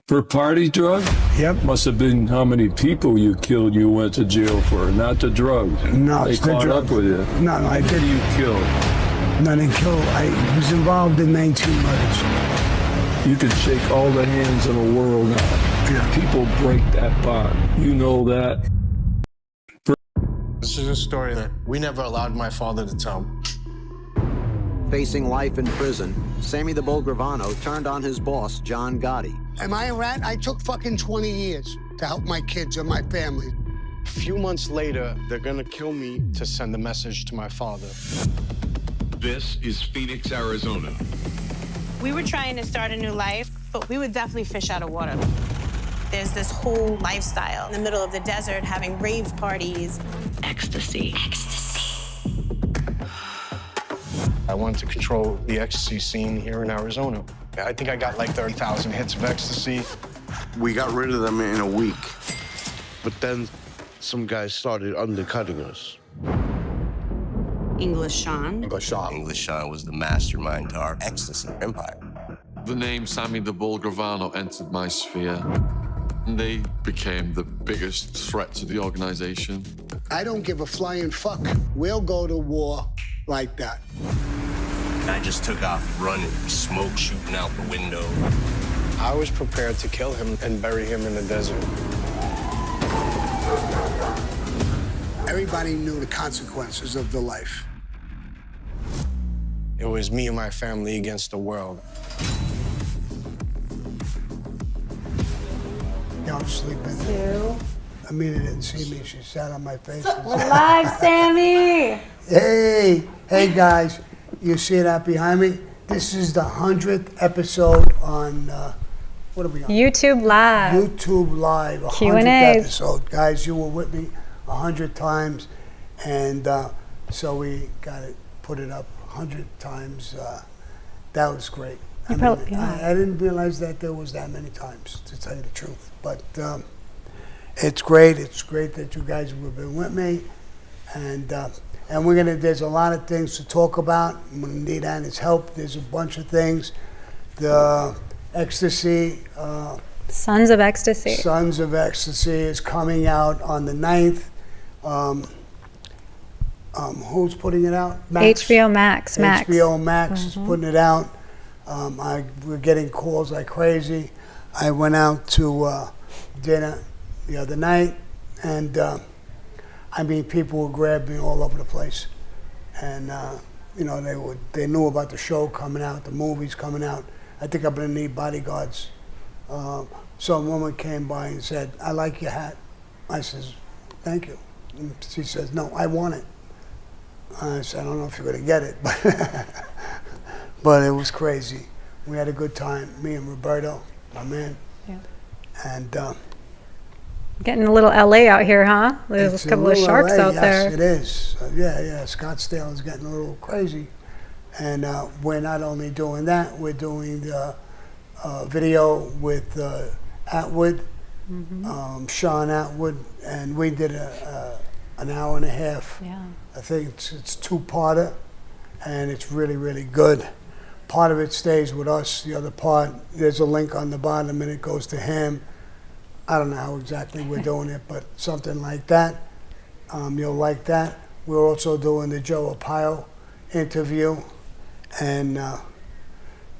For party drug? Yep. Must have been how many people you killed you went to jail for, not the drugs. No, They it's the caught drugs. up with you. No, I Who didn't. you killed? Not in kill. I was involved in 19 murders. You can shake all the hands in the world now. Yeah. People break that bond. You know that. This is a story that we never allowed my father to tell. Facing life in prison, Sammy the Bull Gravano turned on his boss, John Gotti. Am I a rat? I took fucking 20 years to help my kids and my family. A few months later, they're gonna kill me to send a message to my father. This is Phoenix, Arizona. We were trying to start a new life, but we would definitely fish out of water. There's this whole lifestyle in the middle of the desert, having rave parties. Ecstasy. I wanted to control the ecstasy scene here in Arizona. I think I got like 30,000 hits of ecstasy. We got rid of them in a week. But then some guys started undercutting us. English Sean. English Sean was the mastermind to our ecstasy empire. The name Sammy the Bull Gravano entered my sphere. They became the biggest threat to the organization. I don't give a flying fuck. We'll go to war like that. I just took off running, smoke shooting out the window. I was prepared to kill him and bury him in the desert. Everybody knew the consequences of the life. It was me and my family against the world. Yeah, I'm sleeping. Amina didn't see me. She sat on my face. We're live, Sammy! Hey guys, you see that behind me? This is the 100th episode on, what are we on? YouTube Live. YouTube Live, 100th Q&As. episode. Guys, you were with me 100 times, and so we got it, put it up 100 times. That was great. I didn't realize that there was that many times, to tell you the truth. But it's great. It's great that you guys have been with me, and we're gonna. There's a lot of things to talk about. I'm gonna need Anna's help. There's a bunch of things. The ecstasy. Sons of Ecstasy. Sons of Ecstasy is coming out on the 9th. Who's putting it out? HBO Max. HBO Max is putting it out. We're getting calls like crazy. I went out to dinner the other night, and people would grab me all over the place. And they knew about the show coming out, the movies coming out. I think I'm gonna need bodyguards. Some woman came by and said, "I like your hat." I says, "Thank you." And she says, "No, I want it." I said, "I don't know if you're gonna get it," but it was crazy. We had a good time, me and Roberto, my man. Yeah. And Getting a little LA out here, huh? There's a couple of sharks LA, out there. Yes, it is. Yeah. Scottsdale is getting a little crazy. And we're not only doing that, we're doing the video with Atwood, Sean Atwood, and we did an hour and a half. Yeah. I think it's two-parter, and it's really, really good. Part of it stays with us. The other part, there's a link on the bottom, and it goes to him. I don't know how exactly we're doing it, but something like that. You'll like that. We're also doing the Joe Arpaio interview, and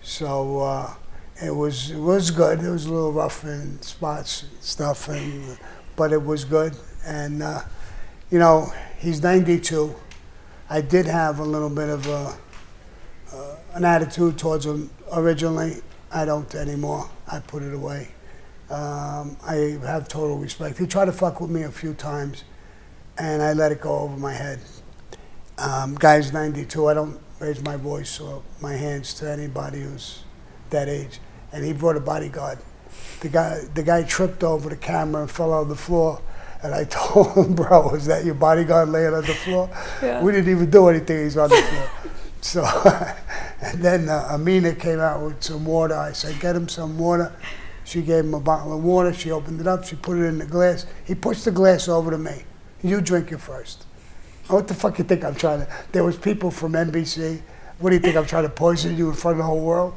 so it was good. It was a little rough in spots and stuff, but it was good. And he's 92. I did have a little bit of an attitude towards him originally. I don't anymore. I put it away. I have total respect. He tried to fuck with me a few times, and I let it go over my head. Guy's 92. I don't raise my voice or my hands to anybody who's that age. And he brought a bodyguard. The guy tripped over the camera and fell on the floor. And I told him, "Bro, is that your bodyguard laying on the floor?" Yeah. We didn't even do anything. He's on the floor. So, and then Amina came out with some water. I said, "Get him some water." She gave him a bottle of water. She opened it up. She put it in the glass. He pushed the glass over to me. "You drink it first." What the fuck you think I'm trying to? There was people from NBC. What do you think I'm trying to poison you in front of the whole world?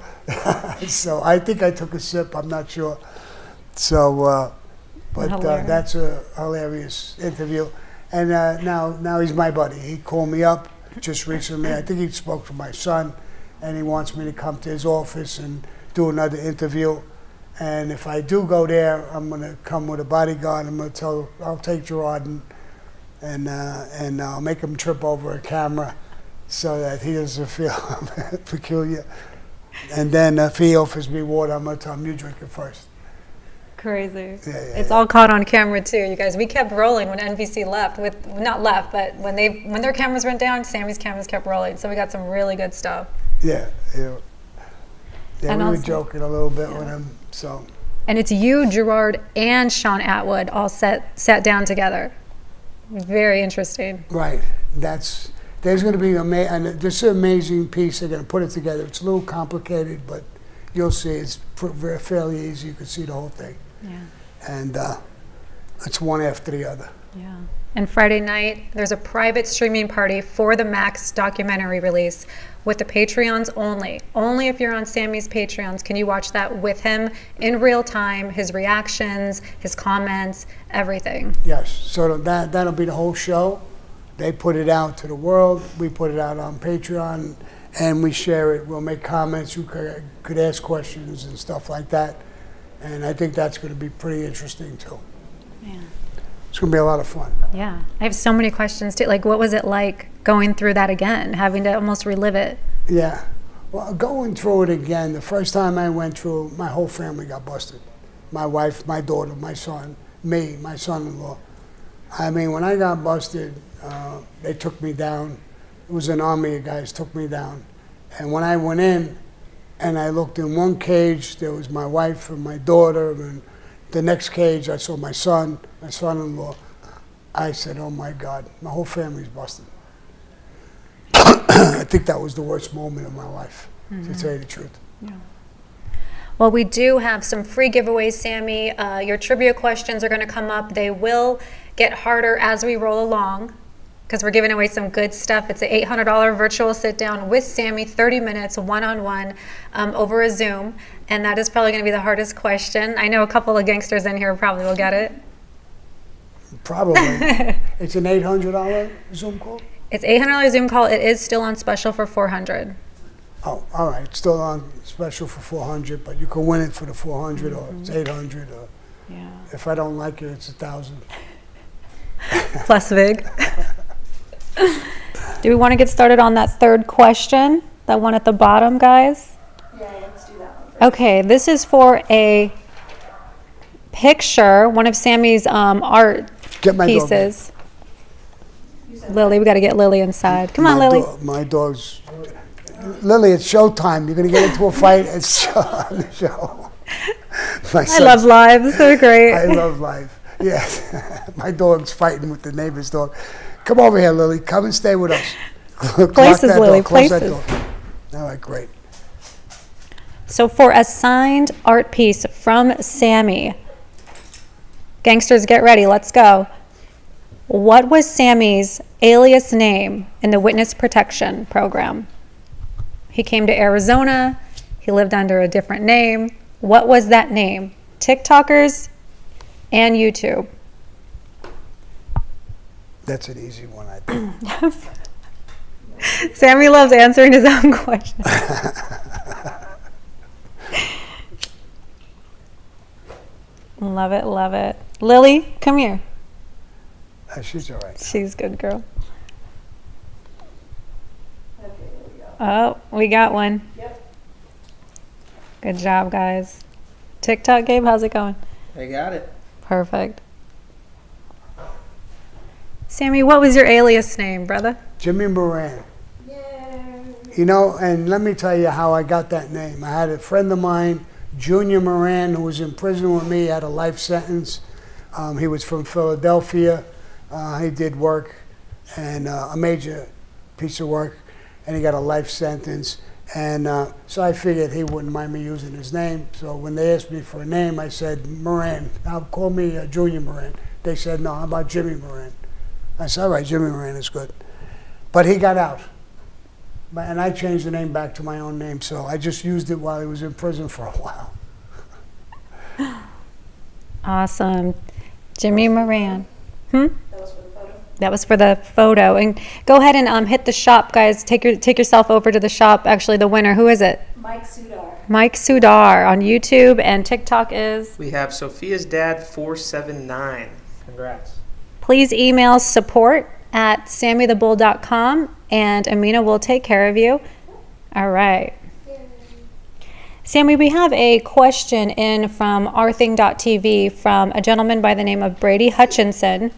So I think I took a sip. I'm not sure. So, but Hilarious. that's a hilarious interview. And now he's my buddy. He called me up just recently. I think he spoke to my son, and he wants me to come to his office and do another interview. And if I do go there, I'm going to come with a bodyguard. I'll take Gerard and I'll make him trip over a camera so that he doesn't feel peculiar. And then if he offers me water, I'm going to tell him, you drink it first. Crazy. Yeah, It's all caught on camera too, you guys. We kept rolling when NBC left. Not left, but when their cameras went down, Sammy's cameras kept rolling. So we got some really good stuff. Yeah, And we were also- joking a little bit with him. So. And it's you, Gerard, and Sean Atwood all sat down together. Very interesting. Right. There's going to be and this is an amazing piece. They're going to put it together. It's a little complicated, but you'll see. It's fairly easy. You can see the whole thing. Yeah. And it's one after the other. Yeah. And Friday night, there's a private streaming party for the Max documentary release with the Patreons only. Only if you're on Sammy's Patreons can you watch that with him in real time, his reactions, his comments, everything. Yes. So that'll be the whole show. They put it out to the world. We put it out on Patreon, and we share it. We'll make comments. You could ask questions and stuff like that. And I think that's going to be pretty interesting too. Yeah. It's going to be a lot of fun. Yeah. I have so many questions too. Like, what was it like going through that again, having to almost relive it? Yeah. Well, going through it again, the first time I went through, my whole family got busted. My wife, my daughter, my son, me, my son-in-law. I mean, when I got busted, they took me down. It was an army of guys took me down. And when I went in and I looked in one cage, there was my wife and my daughter, and the next cage I saw my son, my son-in-law. I said, oh my God, my whole family's busted. I think that was the worst moment of my life, to tell you the truth. Yeah. Well, we do have some free giveaways, Sammy. Your trivia questions are going to come up. They will get harder as we roll along because we're giving away some good stuff. It's an $800 virtual sit-down with Sammy, 30 minutes, one-on-one, over a Zoom. And that is probably going to be the hardest question. I know a couple of gangsters in here probably will get it. Probably. It's an $800 Zoom call? It's $800 Zoom call. It is still on special for $400. Oh, all right. It's still on special for $400, but you can win it for the $400 or it's $800. Or Yeah. if I don't like it, it's $1,000. Plus Vig. Do we want to get started on that third question? That one at the bottom, guys? Yeah, let's do that one first. Okay, this is for a picture, one of Sammy's art Get my dog. pieces. Lily, we got to get Lily inside. Come on, Lily. My dog's... Lily, it's showtime. You're going to get into a fight. It's on the show. I love lives. They're great. I love life. Yes. My dog's fighting with the neighbor's dog. Come over here, Lily. Come and stay with us. Places, Lily, Close that places. door. All right, great. So for a signed art piece from Sammy, gangsters, get ready. Let's go. What was Sammy's alias name in the witness protection program? He came to Arizona. He lived under a different name. What was that name? TikTokers and YouTube. That's an easy one, I think. Sammy loves answering his own questions. Love it, love it. Lily, come here. She's all right. She's a good girl. Oh, we got one. Yep. Good job, guys. TikTok, Gabe, how's it going? I got it. Perfect. Sammy, what was your alias name, brother? Jimmy Moran. You know, and let me tell you how I got that name. I had a friend of mine, Junior Moran, who was in prison with me, had a life sentence. He was from Philadelphia. He did work, and a major piece of work, and he got a life sentence. And so I figured he wouldn't mind me using his name. So when they asked me for a name, I said, Moran. Now call me Junior Moran. They said, no, how about Jimmy Moran? I said, all right, Jimmy Moran is good. But he got out. And I changed the name back to my own name, so I just used it while he was in prison for a while. Awesome. Jimmy Moran. That was for the photo. And go ahead and hit the shop, guys. Take yourself over to the shop. Actually, the winner. Who is it? Mike Sudar. Mike Sudar on YouTube, and TikTok is? We have Sophia's Dad 479. Congrats. Please email support@sammythebull.com, and Amina will take care of you. All right. Sammy, we have a question in from ourthing.tv from a gentleman by the name of Brady Hutchinson.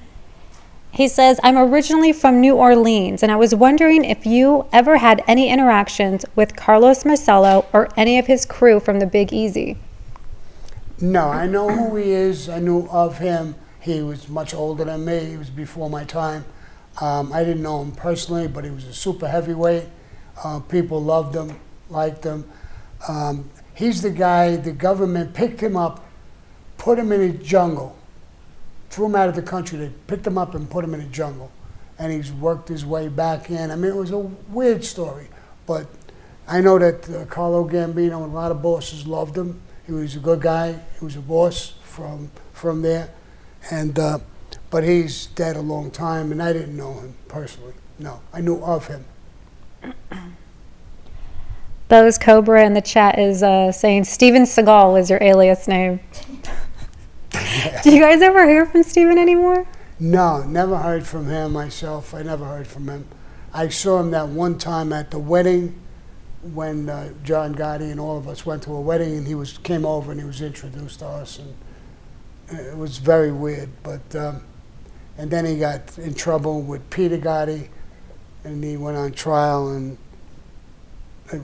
He says, I'm originally from New Orleans, and I was wondering if you ever had any interactions with Carlos Marcello or any of his crew from the Big Easy. No, I know who he is. I knew of him. He was much older than me. He was before my time. I didn't know him personally, but he was a super heavyweight. People loved him, liked him. He's the guy, the government picked him up, put him in a jungle, threw him out of the country. They picked him up and put him in a jungle. And he's worked his way back in. I mean, it was a weird story. But I know that Carlo Gambino and a lot of bosses loved him. He was a good guy. He was a boss from there. And but he's dead a long time, and I didn't know him personally. No, I knew of him. Bose Cobra in the chat is saying Steven Seagal is your alias name. Do you guys ever hear from Steven anymore? No, never heard from him myself. I never heard from him. I saw him that one time at the wedding when John Gotti and all of us went to a wedding, and he came over and he was introduced to us, and it was very weird. But and then he got in trouble with Peter Gotti, and he went on trial, and I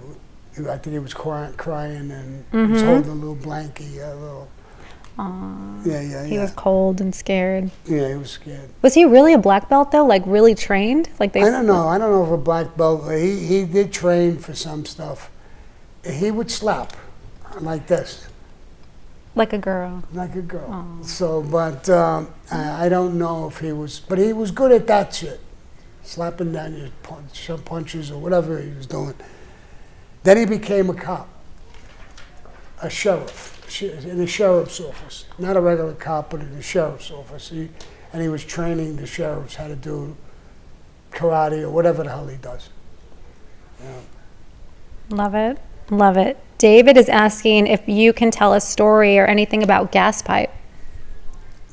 think he was crying and he was holding a little blankie, a little. Aww. Yeah. He was cold and scared. Yeah, he was scared. Was he really a black belt though? Like really trained? Like I don't know. I don't know if a black belt. He did train for some stuff. He would slap like this. Like a girl. Like a girl. Aww. So, but I don't know if he was. But he was good at that shit, slapping down your punches or whatever he was doing. Then he became a cop, a sheriff. In the sheriff's office, not a regular cop, but in the sheriff's office. And he was training the sheriffs how to do karate or whatever the hell he does. Yeah. Love it. Love it. David is asking if you can tell a story or anything about gas pipe.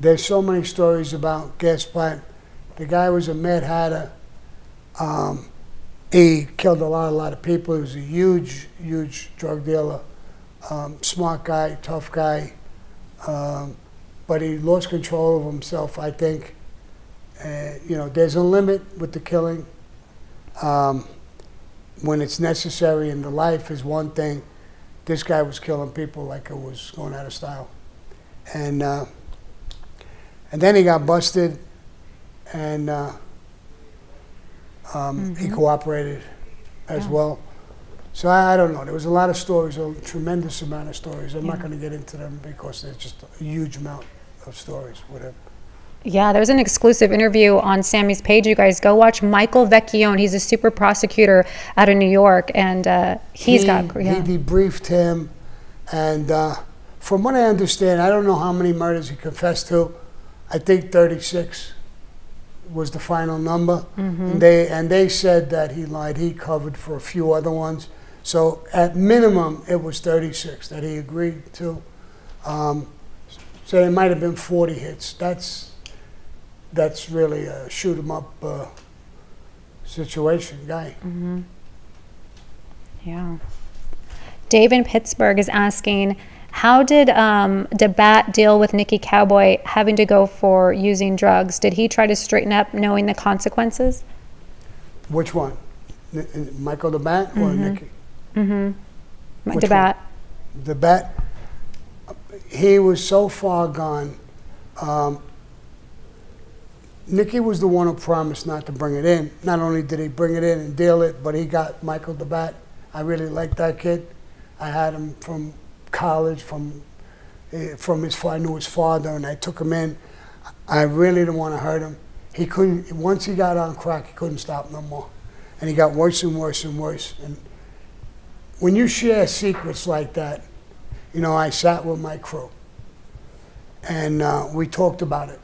There's so many stories about gas pipe. The guy was a Mad Hatter. He killed a lot of people. He was a huge drug dealer. Smart guy, tough guy, but he lost control of himself, I think. There's a limit with the killing. When it's necessary in the life is one thing. This guy was killing people like it was going out of style. And then he got busted, and he cooperated as well. So I don't know. There was a lot of stories, a tremendous amount of stories. I'm not going to get into them because there's just a huge amount of stories with him. Yeah, there's an exclusive interview on Sammy's page. You guys go watch Michael Vecchione. He's a super prosecutor out of New York, and he debriefed him. And from what I understand, I don't know how many murders he confessed to. I think 36 was the final number. And they said that he lied. He covered for a few other ones. So at minimum, it was 36 that he agreed to. So it might have been 40 hits. That's really a shoot 'em up situation, guy. Yeah. Dave in Pittsburgh is asking, how did DeBat deal with Nicky Cowboy having to go for using drugs? Did he try to straighten up knowing the consequences? Which one? Michael DeBat or Nicky? DeBat. DeBat. He was so far gone. Nicky was the one who promised not to bring it in. Not only did he bring it in and deal it, but he got Michael DeBat. I really liked that kid. I had him from college, from his I knew his father, and I took him in. I really didn't want to hurt him. He couldn't. Once he got on crack, he couldn't stop no more, and he got worse and worse and worse. And when you share secrets like that, I sat with my crew, And we talked about it.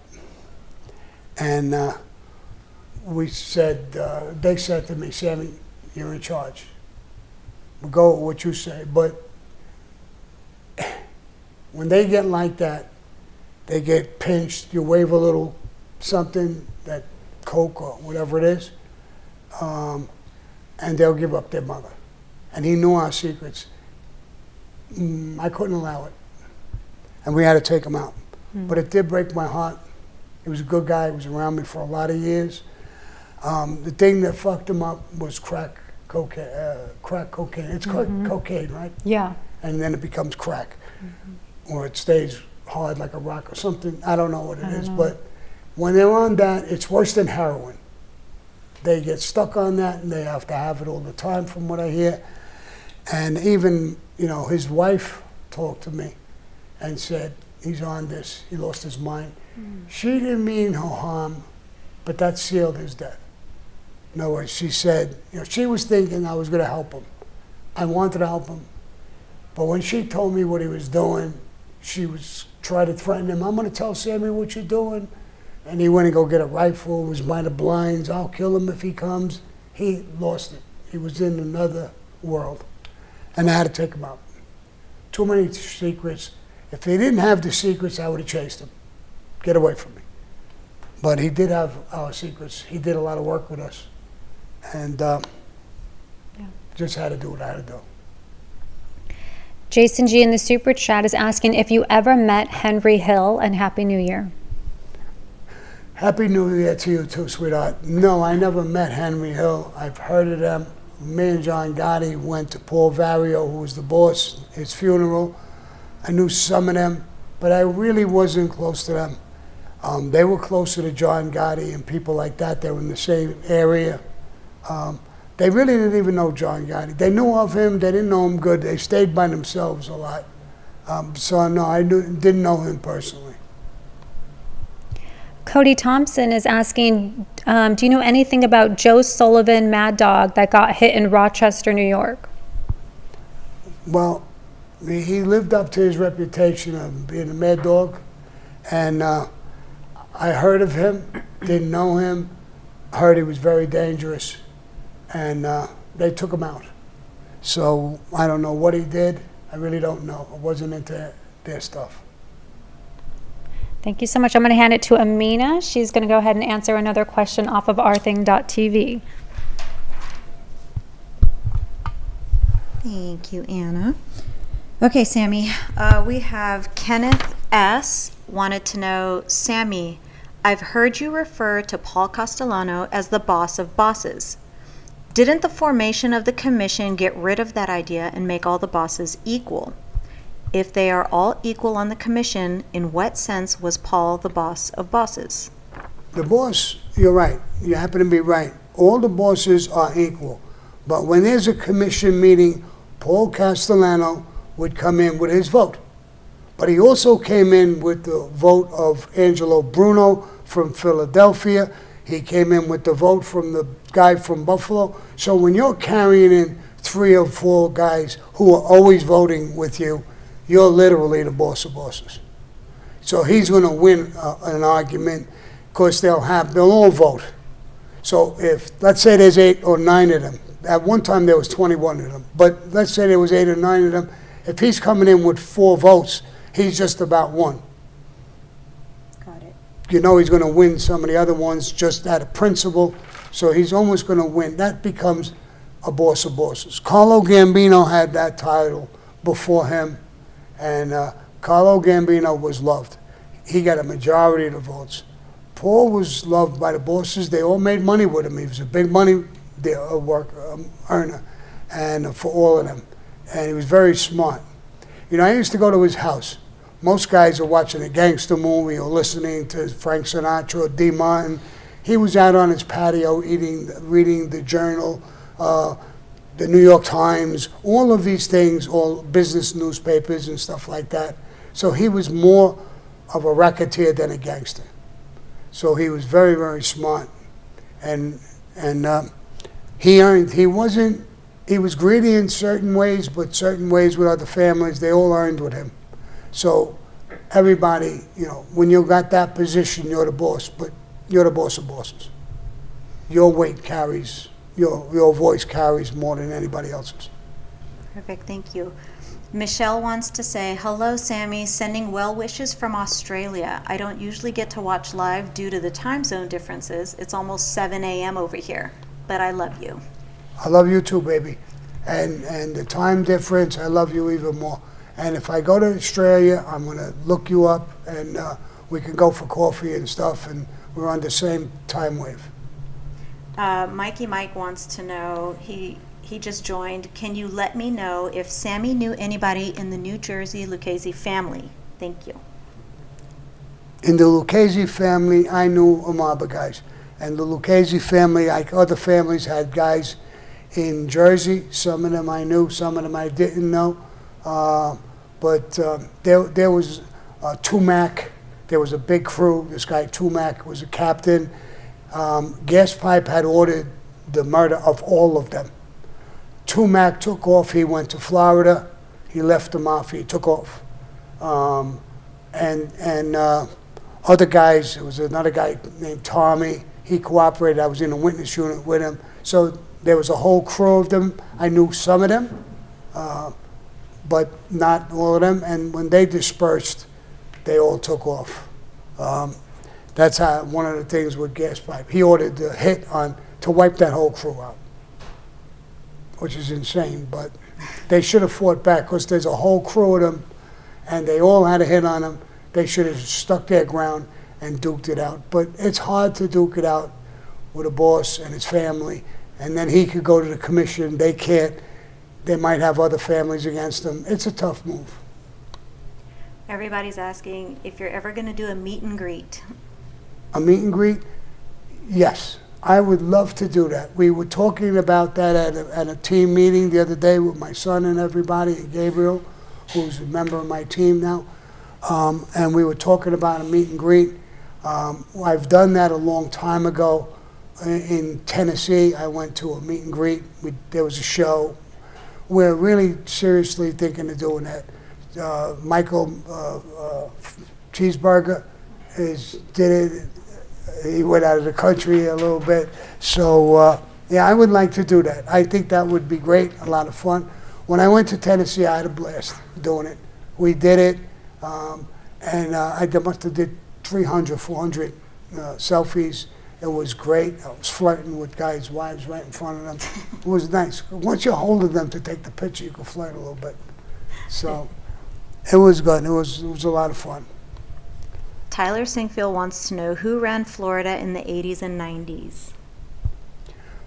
And we said, they said to me, Sammy, you're in charge. We'll go with what you say. But when they get like that, they get pinched, you wave a little something, that Coke or whatever it is, and they'll give up their mother. And he knew our secrets. I couldn't allow it. And we had to take him out. But it did break my heart. He was a good guy. He was around me for a lot of years. The thing that fucked him up was crack cocaine. It's called cocaine, right? Yeah. And then it becomes crack. Or it stays hard like a rock or something. I don't know what it is. But when they're on that, it's worse than heroin. They get stuck on that and they have to have it all the time, from what I hear. And even, his wife talked to me and said, he's on this, he lost his mind. She didn't mean no harm, but that sealed his death. In other words, she said, she was thinking I was going to help him. I wanted to help him. But when she told me what he was doing, she was trying to threaten him. I'm going to tell Sammy what you're doing. And he went and go get a rifle, was by the blinds. I'll kill him if he comes. He lost it. He was in another world. And I had to take him out. Too many secrets. If he didn't have the secrets, I would have chased him. Get away from me. But he did have our secrets. He did a lot of work with us. And just had to do what I had to do. Jason G in the Super Chat is asking if you ever met Henry Hill, and Happy New Year. Happy New Year to you too, sweetheart. No, I never met Henry Hill. I've heard of them. Me and John Gotti went to Paul Vario, who was the boss, his funeral. I knew some of them, but I really wasn't close to them. They were closer to John Gotti and people like that. They were in the same area. They really didn't even know John Gotti. They knew of him. They didn't know him good. They stayed by themselves a lot. So no, I didn't know him personally. Cody Thompson is asking, do you know anything about Joe Sullivan, Mad Dog, that got hit in Rochester, New York? Well, he lived up to his reputation of being a mad dog. And I heard of him, didn't know him, heard he was very dangerous. And they took him out. So I don't know what he did. I really don't know. I wasn't into their stuff. Thank you so much. I'm going to hand it to Amina. She's going to go ahead and answer another question off of ourthing.tv. Thank you, Anna. Okay, Sammy, we have Kenneth S. wanted to know, Sammy, I've heard you refer to Paul Castellano as the boss of bosses. Didn't the formation of the commission get rid of that idea and make all the bosses equal? If they are all equal on the commission, in what sense was Paul the boss of bosses? The boss, you're right. You happen to be right. All the bosses are equal. But when there's a commission meeting, Paul Castellano would come in with his vote. But he also came in with the vote of Angelo Bruno from Philadelphia. He came in with the vote from the guy from Buffalo. So when you're carrying in 3 or 4 guys who are always voting with you, you're literally the boss of bosses. So he's going to win an argument because they'll all vote. So if, let's say there's 8 or 9 of them. At one time there was 21 of them. But let's say there was 8 or 9 of them. If he's coming in with 4 votes, he's just about 1. Got it. You know he's going to win some of the other ones just out of principle. So he's almost going to win. That becomes a boss of bosses. Carlo Gambino had that title before him. And Carlo Gambino was loved. He got a majority of the votes. Paul was loved by the bosses. They all made money with him. He was a big money earner, and for all of them. And he was very smart. I used to go to his house. Most guys are watching a gangster movie or listening to Frank Sinatra or D. Martin. He was out on his patio reading the Journal, the New York Times, all of these things, all business newspapers and stuff like that. So he was more of a racketeer than a gangster. So he was very, very smart. And he was greedy in certain ways, but certain ways with other families, they all earned with him. So everybody, you know, when you got that position, you're the boss, but you're the boss of bosses. Your weight carries, your voice carries more than anybody else's. Perfect, thank you. Michelle wants to say, hello, Sammy, sending well wishes from Australia. I don't usually get to watch live due to the time zone differences. It's almost 7 a.m. over here, but I love you. I love you too, baby. And the time difference, I love you even more. And if I go to Australia, I'm going to look you up, and we can go for coffee and stuff, and we're on the same time wave. Mikey Mike wants to know, he just joined, can you let me know if Sammy knew anybody in the New Jersey Lucchese family? Thank you. In the Lucchese family, I knew a mob of guys. And the Lucchese family, like other families, had guys in Jersey. Some of them I knew, some of them I didn't know. But there was Tumac. There was a big crew. This guy Tumac was a captain. Gas Pipe had ordered the murder of all of them. Tumac took off. He went to Florida. He left the mafia. He took off. And other guys, there was another guy named Tommy. He cooperated. I was in a witness unit with him. So there was a whole crew of them. I knew some of them, but not all of them. And when they dispersed, they all took off. That's how one of the things with Gas Pipe. He ordered the hit to wipe that whole crew out, which is insane. But they should have fought back because there's a whole crew of them, and they all had a hit on them. They should have stuck their ground and duked it out. But it's hard to duke it out with a boss and his family, and then he could go to the commission. They can't. They might have other families against them. It's a tough move. Everybody's asking if you're ever going to do a meet and greet. A meet and greet? Yes. I would love to do that. We were talking about that at a team meeting the other day with my son and everybody, and Gabriel, who's a member of my team now. And we were talking about a meet and greet. I've done that a long time ago in Tennessee. I went to a meet and greet. There was a show. We're really seriously thinking of doing that. Michael Cheeseburger did it. He went out of the country a little bit. So, yeah, I would like to do that. I think that would be great, a lot of fun. When I went to Tennessee, I had a blast doing it. We did it, and I must have did 300, 400 selfies. It was great. I was flirting with guys' wives right in front of them. It was nice. Once you're holding them to take the picture, you can flirt a little bit. So it was good. It was a lot of fun. Tyler Singfield wants to know who ran Florida in the 80s and 90s.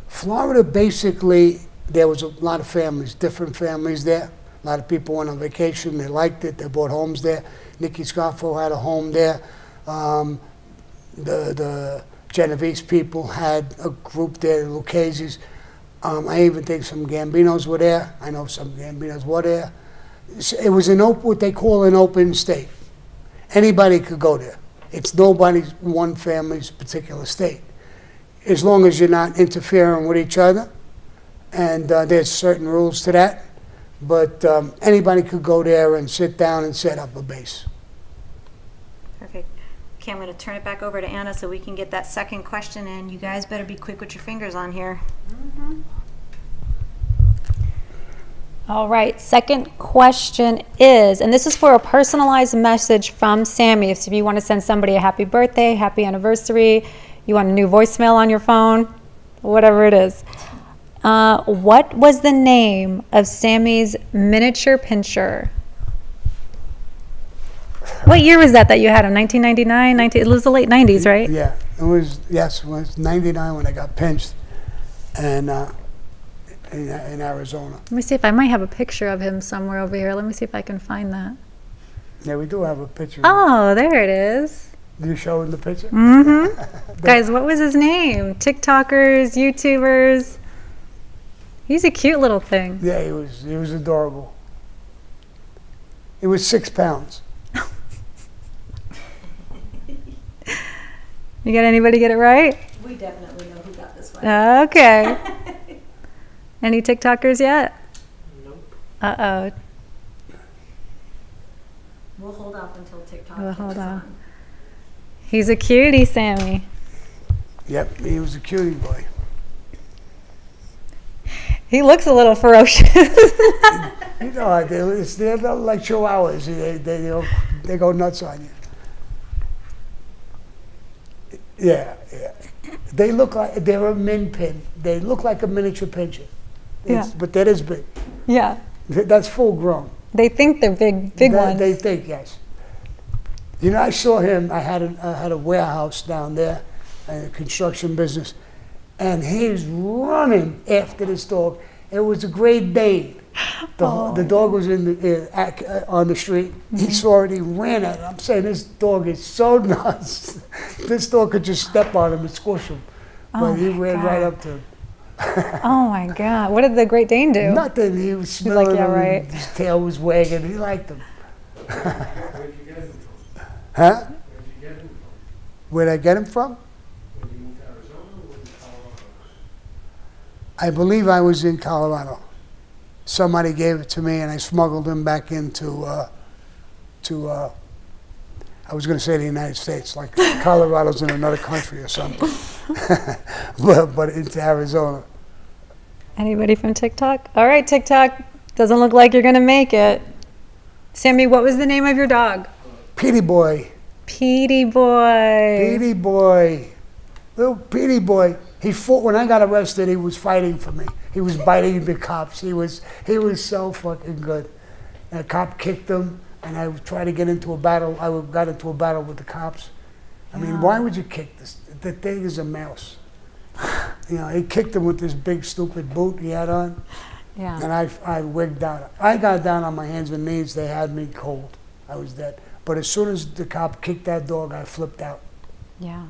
Florida, basically, there was a lot of families, different families there. A lot of people went on vacation. They liked it. They bought homes there. Nicky Scoffo had a home there. The Genovese people had a group there, the Lucchese's. I even think some Gambinos were there. I know some Gambinos were there. It was what they call an open state. Anybody could go there. It's nobody's one family's particular state. As long as you're not interfering with each other, and there's certain rules to that, but anybody could go there and sit down and set up a base. Perfect. Okay, I'm going to turn it back over to Anna so we can get that second question in. You guys better be quick with your fingers on here. Mm-hmm. All right, second question is, and this is for a personalized message from Sammy. So if you want to send somebody a happy birthday, happy anniversary, you want a new voicemail on your phone, whatever it is. What was the name of Sammy's miniature pinscher? What year was that you had him? 1999? It was the late 90s, right? Yeah, it was 99 when I got pinched, and in Arizona. Let me see if I might have a picture of him somewhere over here. Let me see if I can find that. Yeah, we do have a picture. Oh, there it is. You showing the picture? Mm-hmm. Guys, what was his name? TikTokers, YouTubers. He's a cute little thing. Yeah, he was adorable. He was 6 pounds. You got anybody get it right? We definitely know who got this one. Okay. Any TikTokers yet? Nope. Uh-oh. We'll hold off until TikTok. We'll hold on. He's a cutie, Sammy. Yep, he was a cutie boy. He looks a little ferocious. You know, they're like chihuahuas. They go nuts on you. Yeah. They look like they're a min pin. They look like a miniature pigeon. Yeah. But that is big. Yeah. That's full grown. They think they're big ones. They think, yes. You know, I saw him. I had a warehouse down there, a construction business, and he's running after this dog. It was a Great Dane. The dog was on the street. He saw it. He ran at it. I'm saying this dog is so nuts. This dog could just step on him and squish him, but he ran right up to him. Oh my God! What did the Great Dane do? Nothing. He was smelling like, yeah, him. right. His tail was wagging. He liked him. Where'd you get him from? Huh? Where'd you get him from? Where'd I get him from? When you moved to Arizona or in Colorado? I believe I was in Colorado. Somebody gave it to me, and I smuggled him back into I was going to say the United States, like Colorado's in another country or something, but into Arizona. Anybody from TikTok? All right, TikTok. Doesn't look like you're gonna make it. Sammy, what was the name of your dog? Petey Boy. Petey Boy. Petey Boy. Little Petey Boy. He fought when I got arrested. He was fighting for me. He was biting the cops. He was so fucking good. And a cop kicked him, and I tried to get into a battle. I got into a battle with the cops. I mean, why would you kick this? The thing is a mouse. You know, he kicked him with this big stupid boot he had on. Yeah. And I wigged out. I got down on my hands and knees. They had me cold. I was dead. But as soon as the cop kicked that dog, I flipped out. Yeah.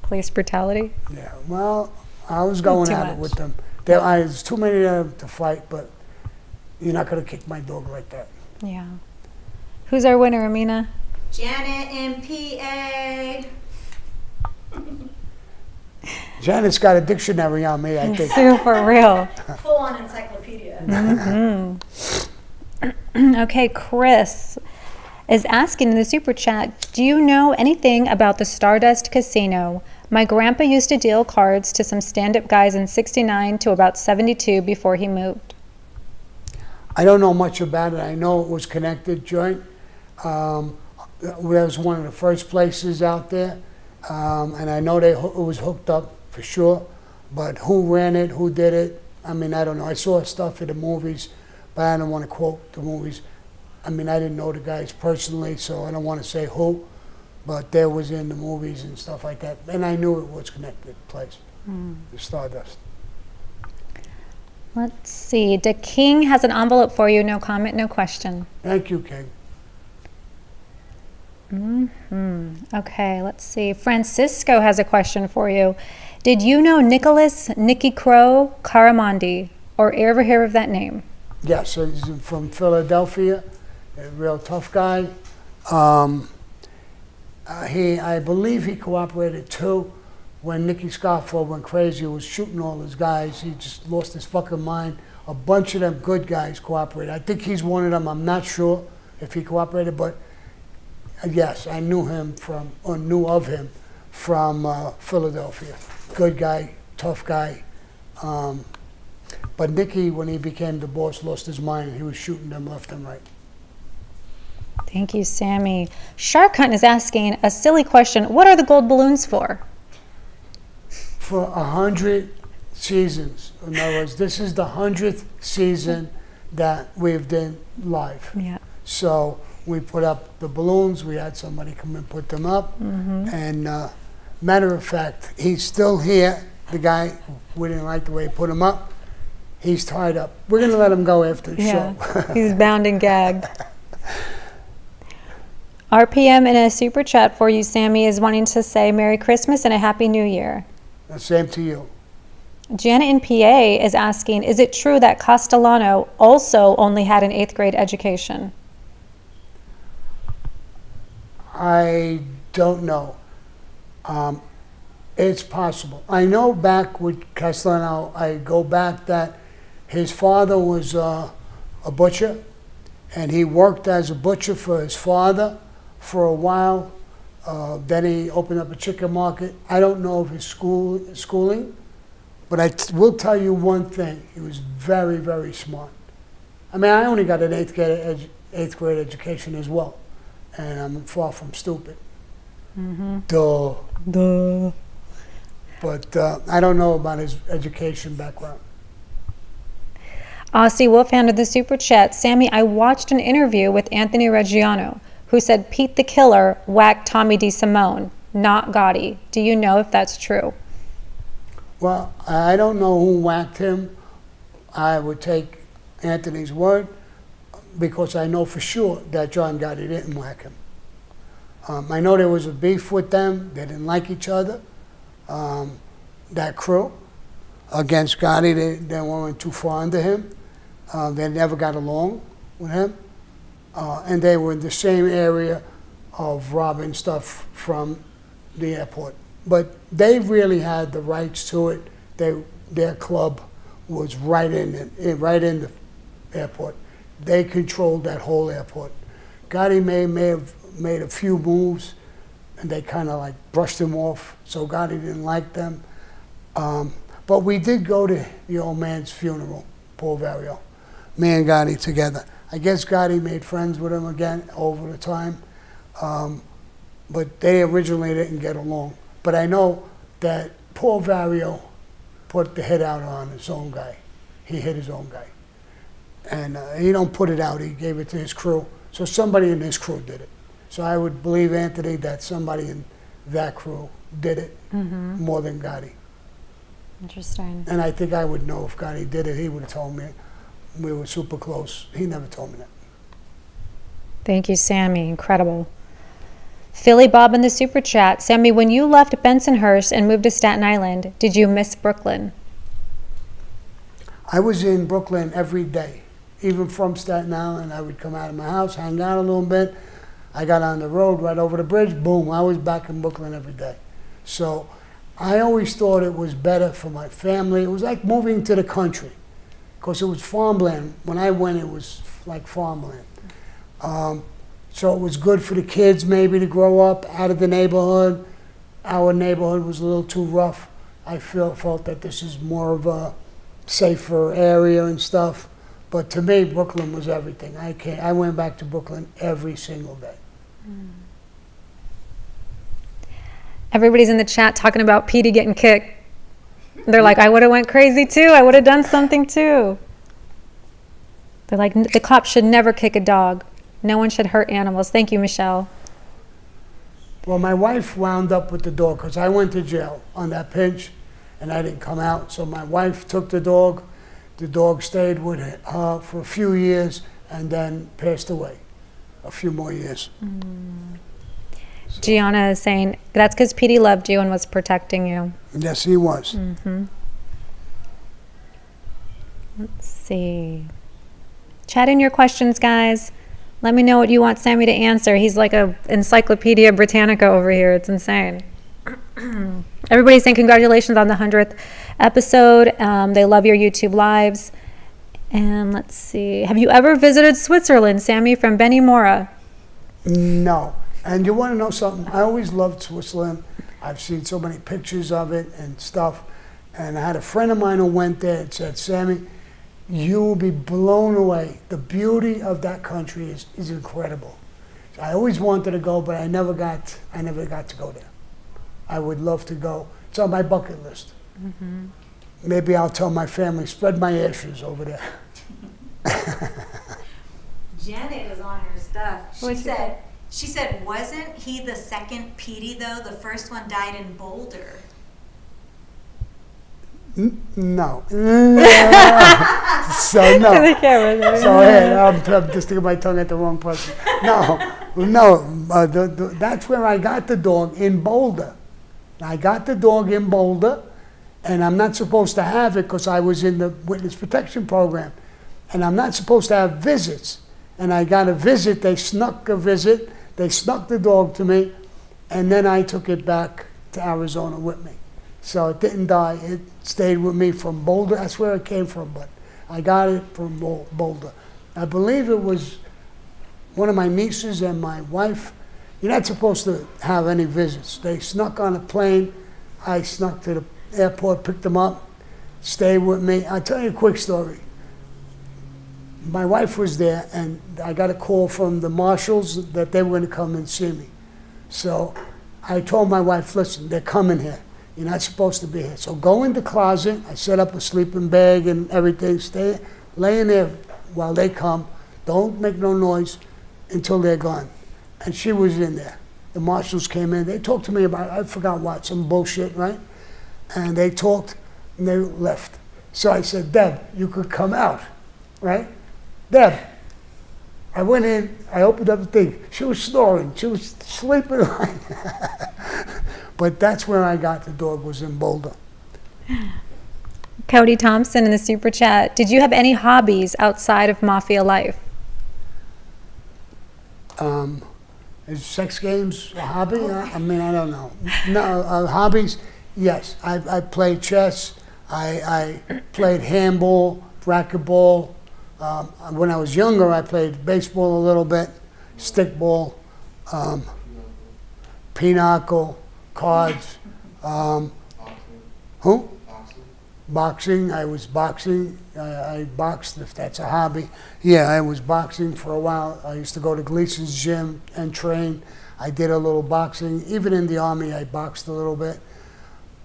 Police brutality? Yeah. Well, I was going at it with them. There's too many to fight, but you're not going to kick my dog like that. Yeah. Who's our winner, Amina? Janet in PA. Janet's got a dictionary on me, I think. Super real. Full on encyclopedia. Okay, Chris is asking in the super chat, do you know anything about the Stardust Casino? My grandpa used to deal cards to some stand-up guys in 69 to about 72 before he moved. I don't know much about it. I know it was connected joint. That was one of the first places out there. And I know it was hooked up for sure. But who ran it, who did it, I mean, I don't know. I saw stuff in the movies, but I don't want to quote the movies. I mean, I didn't know the guys personally, so I don't want to say who. But there was in the movies and stuff like that. And I knew it was connected place, the Stardust. Let's see. The King has an envelope for you. No comment, no question. Thank you, King. Okay, let's see. Francisco has a question for you. Did you know Nicholas Nicky Crow Caramondi, or ever hear of that name? Yes, so he's from Philadelphia, a real tough guy. I believe he cooperated too when Nicky Scarfo went crazy, was shooting all his guys. He just lost his fucking mind. A bunch of them good guys cooperated. I think he's one of them. I'm not sure if he cooperated, but yes, I knew of him from Philadelphia. Good guy, tough guy. But Nicky, when he became the boss, lost his mind. He was shooting them left and right. Thank you, Sammy. Shark Hunt is asking a silly question. What are the gold balloons for? For 100 seasons. In other words, this is the 100th season that we've done live. Yeah. So we put up the balloons. We had somebody come and put them up. And matter of fact, he's still here. The guy, we didn't like the way he put him up. He's tied up. We're going to let him go after the show. He's bound and gagged. RPM in a super chat for you, Sammy, is wanting to say Merry Christmas and a Happy New Year. The same to you. Janet in PA is asking, is it true that Castellano also only had an 8th grade education? I don't know. It's possible. I know back with Castellano, I go back that his father was a butcher, and he worked as a butcher for his father for a while. Then he opened up a chicken market. I don't know of his schooling, but I will tell you one thing. He was very, very smart. I mean, I only got an eighth grade education as well, and I'm far from stupid. Duh. But I don't know about his education background. Aussie Wolf handed the super chat. Sammy, I watched an interview with Anthony Reggiano, who said Pete the Killer whacked Tommy DeSimone, not Gotti. Do you know if that's true? Well, I don't know who whacked him. I would take Anthony's word because I know for sure that John Gotti didn't whack him. I know there was a beef with them. They didn't like each other. That crew against Gotti, they weren't too fond of him. They never got along with him. And they were in the same area of robbing stuff from the airport. But they really had the rights to it. Their club was right in the airport. They controlled that whole airport. Gotti may have made a few moves, and they kind of like brushed him off, so Gotti didn't like them. But we did go to the old man's funeral, Paul Vario, me and Gotti together. I guess Gotti made friends with him again over the time, but they originally didn't get along. But I know that Paul Vario put the hit out on his own guy. He hit his own guy. And he don't put it out, he gave it to his crew. So somebody in his crew did it. So I would believe, Anthony, that somebody in that crew did it more than Gotti. Interesting. And I think I would know if Gotti did it, he would have told me. We were super close. He never told me that. Thank you, Sammy. Incredible. Philly Bob in the super chat. Sammy, when you left Bensonhurst and moved to Staten Island, did you miss Brooklyn? I was in Brooklyn every day. Even from Staten Island, I would come out of my house, hang out a little bit. I got on the road right over the bridge, boom, I was back in Brooklyn every day. So I always thought it was better for my family. It was like moving to the country, because it was farmland. When I went, it was like farmland. So it was good for the kids maybe to grow up out of the neighborhood. Our neighborhood was a little too rough. I felt that this is more of a safer area and stuff. But to me, Brooklyn was everything. I went back to Brooklyn every single day. Everybody's in the chat talking about Petey getting kicked. They're like, I would have went crazy too. I would have done something too. They're like, the cops should never kick a dog. No one should hurt animals. Thank you, Michelle. Well, my wife wound up with the dog because I went to jail on that pinch and I didn't come out. So my wife took the dog. The dog stayed with her for a few years and then passed away a few more years. So. Gianna is saying, that's because Petey loved you and was protecting you. Yes, he was. Let's see. Chat in your questions, guys. Let me know what you want Sammy to answer. He's like a Encyclopedia Britannica over here. It's insane. Everybody's saying congratulations on the 100th episode. They love your YouTube lives. And let's see. Have you ever visited Switzerland, Sammy, from Benny Mora? No. And you want to know something? I always loved Switzerland. I've seen so many pictures of it and stuff. And I had a friend of mine who went there and said, Sammy, you will be blown away. The beauty of that country is incredible. So I always wanted to go, but I never got to go there. I would love to go. It's on my bucket list. Maybe I'll tell my family, spread my ashes over there. Janet was on her stuff. She said, wasn't he the second Petey though? The first one died in Boulder. No. So no. To the camera. So hey, I'm just sticking my tongue at the wrong person. No. That's where I got the dog, in Boulder. I got the dog in Boulder, and I'm not supposed to have it because I was in the witness protection program, and I'm not supposed to have visits. And I got a visit. They snuck a visit. They snuck the dog to me, and then I took it back to Arizona with me. So it didn't die. It stayed with me from Boulder. That's where it came from, but I got it from Boulder. I believe it was one of my nieces and my wife, you're not supposed to have any visits. They snuck on a plane. I snuck to the airport, picked them up, stayed with me. I'll tell you a quick story. My wife was there, and I got a call from the marshals that they were going to come and see me. So I told my wife, listen, they're coming here. You're not supposed to be here. So go in the closet. I set up a sleeping bag and everything. Stay, lay in there while they come. Don't make no noise until they're gone. And she was in there. The marshals came in. They talked to me about, I forgot what, some bullshit, right? And they talked, and they left. So I said, Deb, you could come out, right? Deb. I went in, I opened up the thing. She was snoring. She was sleeping. But that's where I got the dog, was in Boulder. Cody Thompson in the super chat. Did you have any hobbies outside of mafia life? Is sex games a hobby? I mean, I don't know. No, hobbies, yes. I played chess. I played handball, racquetball. When I was younger, I played baseball a little bit, stickball, pinochle, cards. Who? Boxing. I was boxing. I boxed, if that's a hobby. Yeah, I was boxing for a while. I used to go to Gleason's gym and train. I did a little boxing. Even in the Army, I boxed a little bit,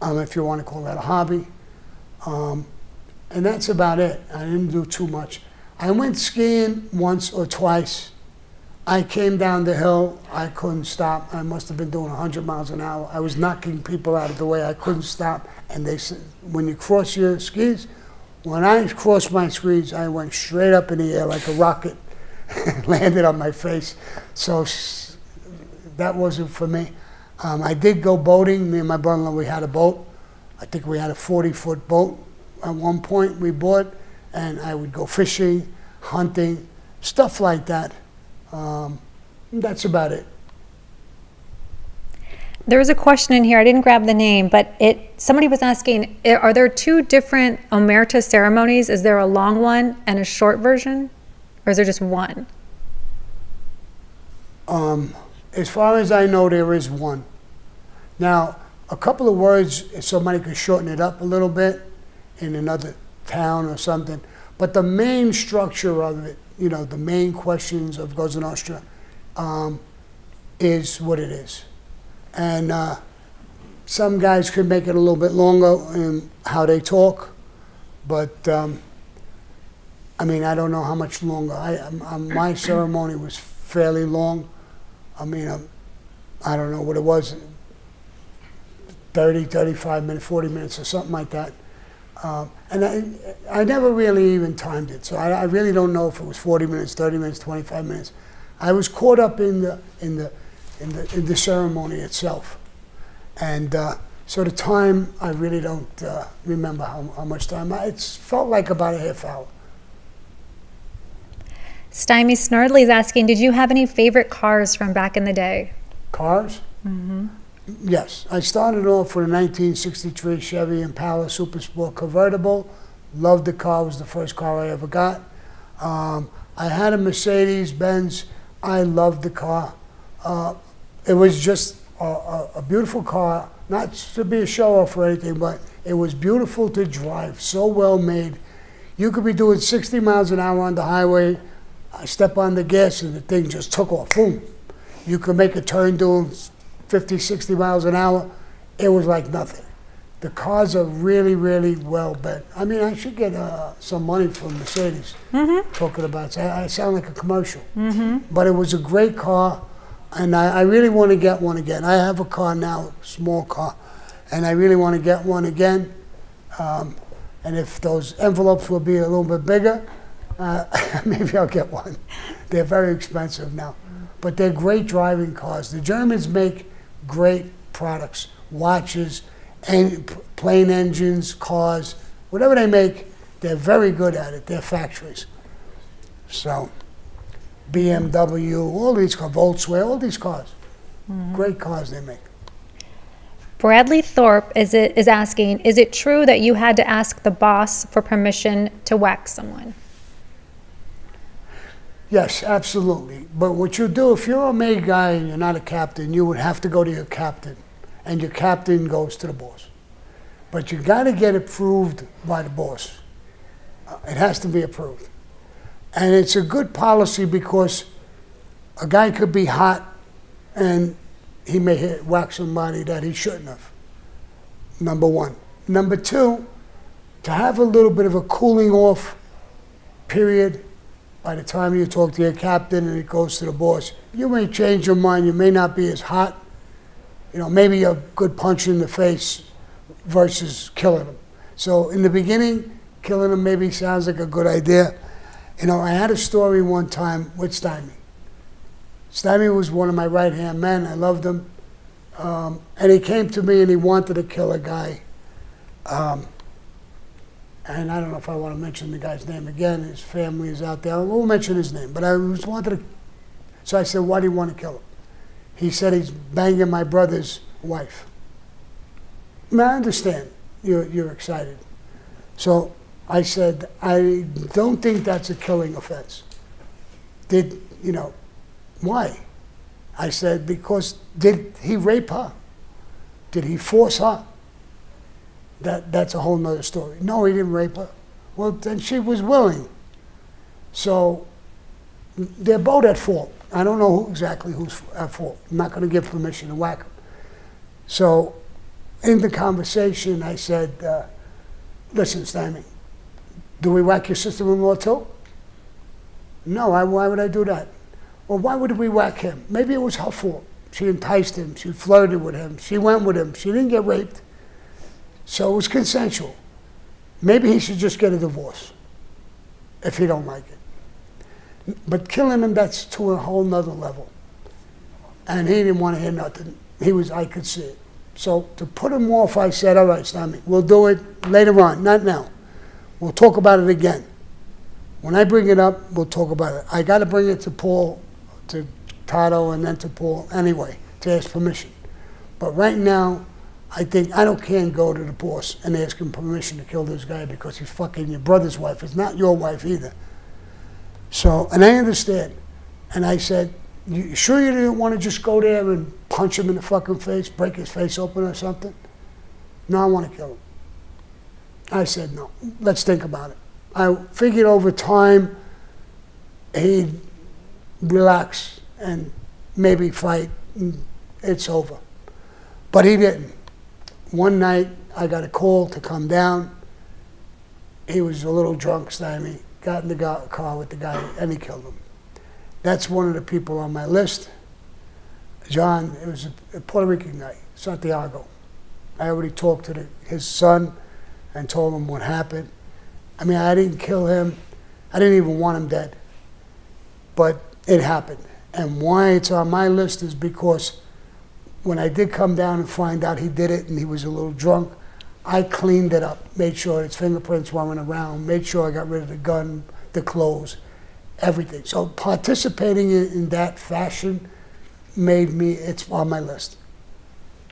if you want to call that a hobby. And that's about it. I didn't do too much. I went skiing once or twice. I came down the hill. I couldn't stop. I must have been doing 100 miles an hour. I was knocking people out of the way. I couldn't stop. And they said, when you cross your skis, when I crossed my skis, I went straight up in the air like a rocket, landed on my face. So that wasn't for me. I did go boating. Me and my brother-in-law, we had a boat. I think we had a 40-foot boat at one point we bought. And I would go fishing, hunting, stuff like that. That's about it. There was a question in here. I didn't grab the name, but somebody was asking, are there two different omerta ceremonies? Is there a long one and a short version? Or is there just one? As far as I know, there is one. Now, a couple of words, somebody could shorten it up a little bit in another town or something. But the main structure of it, the main questions of Cosa Nostra is what it is. And some guys could make it a little bit longer in how they talk, but I mean, I don't know how much longer. My ceremony was fairly long. I mean, I don't know what it was, 30, 35 minutes, 40 minutes or something like that. And I never really even timed it, so I really don't know if it was 40 minutes, 30 minutes, 25 minutes. I was caught up in the ceremony itself, and so the time I really don't remember how much time. It felt like about a half hour. Stymie Snurdley is asking, did you have any favorite cars from back in the day? Cars? Mm-hmm. Yes, I started off with a 1963 Chevy Impala Super Sport convertible. Loved the car. It was the first car I ever got. I had a Mercedes-Benz. I loved the car. It was just a beautiful car, not to be a show-off or anything, but it was beautiful to drive, so well made. You could be doing 60 miles an hour on the highway. I step on the gas and the thing just took off. Boom. You could make a turn doing 50, 60 miles an hour. It was like nothing. The cars are really, really well built. I mean, I should get some money from Mercedes talking about it. I sound like a commercial. But it was a great car, and I really want to get one again. I have a car now, small car, and I really want to get one again. And if those envelopes will be a little bit bigger, maybe I'll get one. They're very expensive now, but they're great driving cars. The Germans make great products, watches, and plane engines, cars, whatever they make, they're very good at it. They're factories. So, BMW, all these cars, Volkswagen, all these cars, great cars they make. Bradley Thorpe is asking, is it true that you had to ask the boss for permission to whack someone? Yes, absolutely. But what you do, if you're a maid guy and you're not a captain, you would have to go to your captain, and your captain goes to the boss. But you got to get approved by the boss. It has to be approved. And it's a good policy because a guy could be hot and he may whack somebody that he shouldn't have. Number one. Number two, to have a little bit of a cooling off period by the time you talk to your captain and it goes to the boss, you may change your mind. You may not be as hot. You know, maybe a good punch in the face versus killing him. So in the beginning, killing him maybe sounds like a good idea. You know, I had a story one time with Sammy. Sammy was one of my right-hand men. I loved him. And he came to me and he wanted to kill a guy. And I don't know if I want to mention the guy's name again. His family is out there. I won't mention his name. But I was wanted to. So I said, why do you want to kill him? He said he's banging my brother's wife. Now, I understand you're excited. So I said, I don't think that's a killing offense. Why? I said, because did he rape her? Did he force her? That's a whole nother story. No, he didn't rape her. Well, then she was willing. So they're both at fault. I don't know exactly who's at fault. I'm not going to give permission to whack him. So in the conversation, I said, listen, Sammy, do we whack your sister-in-law too? No, why would I do that? Well, why would we whack him? Maybe it was her fault. She enticed him. She flirted with him. She went with him. She didn't get raped. So it was consensual. Maybe he should just get a divorce if he don't like it. But killing him, that's to a whole nother level. And he didn't want to hear nothing. I could see it. So to put him off, I said, all right, Sammy, we'll do it later on, not now. We'll talk about it again. When I bring it up, we'll talk about it. I got to bring it to Paul, to Tato, and then to Paul anyway, to ask permission. But right now, I think I can't go to the boss and ask him permission to kill this guy because he's fucking your brother's wife. It's not your wife either. So, and I understand. And I said, you sure you didn't want to just go there and punch him in the fucking face, break his face open or something? No, I want to kill him. I said, no, let's think about it. I figured over time he'd relax and maybe fight and it's over. But he didn't. One night I got a call to come down. He was a little drunk, Sammy, got in the car with the guy and he killed him. That's one of the people on my list. John, it was a Puerto Rican guy, Santiago. I already talked to his son and told him what happened. I mean, I didn't kill him. I didn't even want him dead. But it happened. And why it's on my list is because when I did come down and find out he did it and he was a little drunk, I cleaned it up, made sure his fingerprints weren't around, made sure I got rid of the gun, the clothes, everything. So participating in that fashion it's on my list.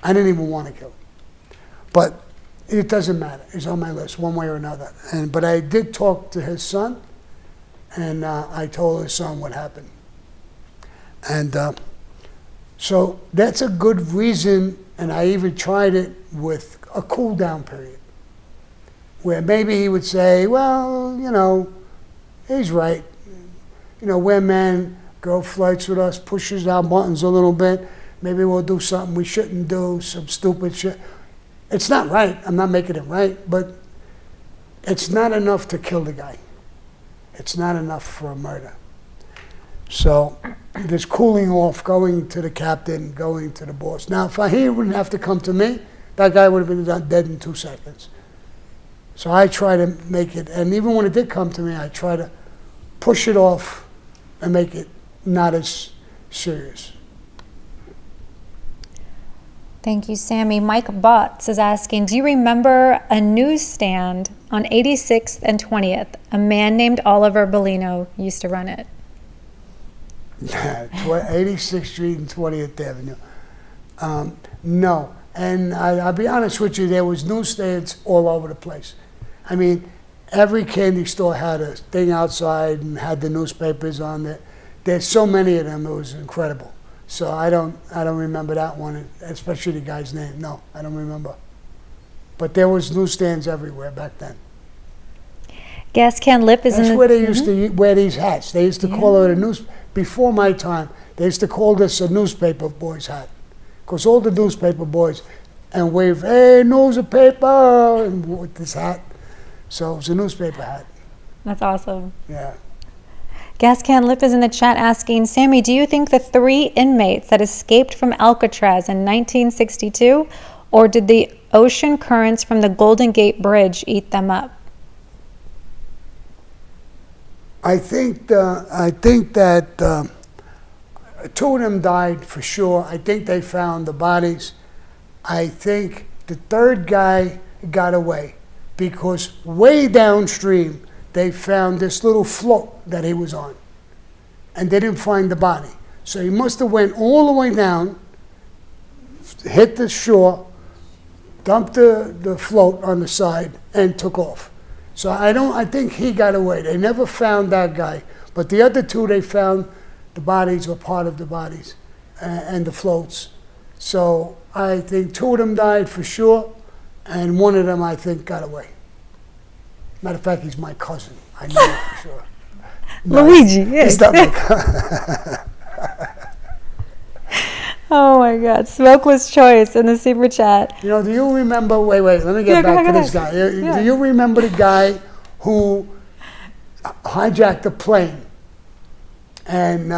I didn't even want to kill him. But it doesn't matter. It's on my list one way or another. But I did talk to his son, and I told his son what happened. And so that's a good reason, and I even tried it with a cool down period, where maybe he would say, well, he's right. We're men, girl flirts with us, pushes our buttons a little bit. Maybe we'll do something we shouldn't do, some stupid shit. It's not right. I'm not making it right, but it's not enough to kill the guy. It's not enough for a murder. So this cooling off, going to the captain, going to the boss. Now, if he wouldn't have to come to me, that guy would have been dead in 2 seconds. So I try to make it, and even when it did come to me, I try to push it off and make it not as serious. Thank you, Sammy. Mike Butts is asking, do you remember a newsstand on 86th and 20th? A man named Oliver Bellino used to run it. 86th Street and 20th Avenue. No. And I'll be honest with you, there was newsstands all over the place. I mean, every candy store had a thing outside and had the newspapers on it. there's so many of them. It was incredible. So I don't remember that one, especially the guy's name. No, I don't remember. But there was newsstands everywhere back then. Gas can lip is That's in the... where they used to wear these hats. They used to call it a before my time, they used to call this a newspaper boy's hat. Because all the newspaper boys and wave, hey, newspaper, and with this hat. So it was a newspaper hat. That's awesome. Yeah. Gas can lip is in the chat asking, Sammy, do you think the 3 inmates that escaped from Alcatraz in 1962, or did the ocean currents from the Golden Gate Bridge eat them up? I think that 2 of them died for sure. I think they found the bodies. I think the 3rd guy got away because way downstream they found this little float that he was on, and they didn't find the body. So he must have went all the way down, hit the shore, dumped the float on the side, and took off. So I think he got away. They never found that guy. But the other 2, they found the bodies or part of the bodies and the floats. So I think 2 of them died for sure, and 1 of them I think got away. Matter of fact, he's my cousin. I know that for sure. Luigi, yes. He's not my cousin. Oh my God, Smokeless Choice in the super chat. You know, do you remember, wait, let me get back to this guy. Do you remember the guy who hijacked a plane? And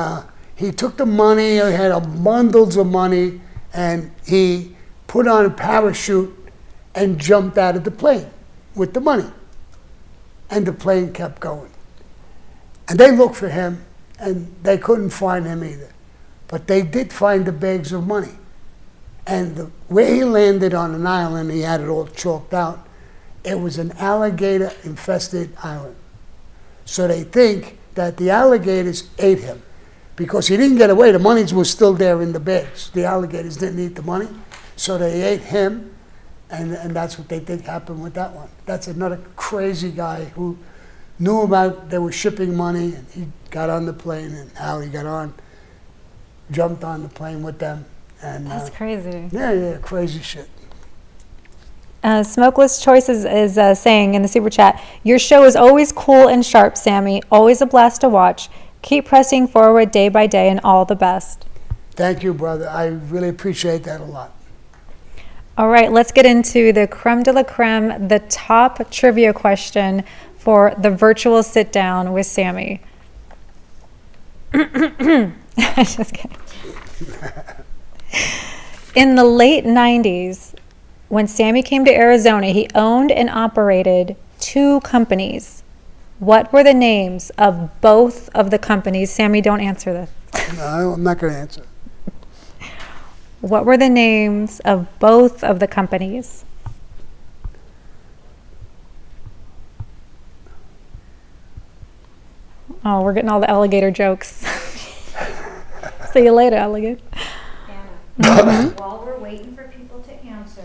he took the money, he had bundles of money, and he put on a parachute and jumped out of the plane with the money. And the plane kept going. And they looked for him, and they couldn't find him either. But they did find the bags of money. And where he landed on an island, he had it all chalked out, it was an alligator-infested island. So they think that the alligators ate him because he didn't get away. The money was still there in the bags. The alligators didn't eat the money, so they ate him, and that's what they think happened with that one. That's another crazy guy who knew about they were shipping money, and he got on the plane, and how he got on, jumped on the plane with them. And that's crazy. Yeah, crazy shit. Smokeless Choices is saying in the super chat, your show is always cool and sharp, Sammy. Always a blast to watch. Keep pressing forward day by day, and all the best. Thank you, brother. I really appreciate that a lot. All right, let's get into the creme de la creme, the top trivia question for the virtual sit down with Sammy. Just kidding. In the late 90s, when Sammy came to Arizona, he owned and operated 2 companies. What were the names of both of the companies? Sammy, don't answer this. No, I'm not going to answer. What were the names of both of the companies? Oh, we're getting all the alligator jokes. See you later, alligator. Anna, while we're waiting for people to answer,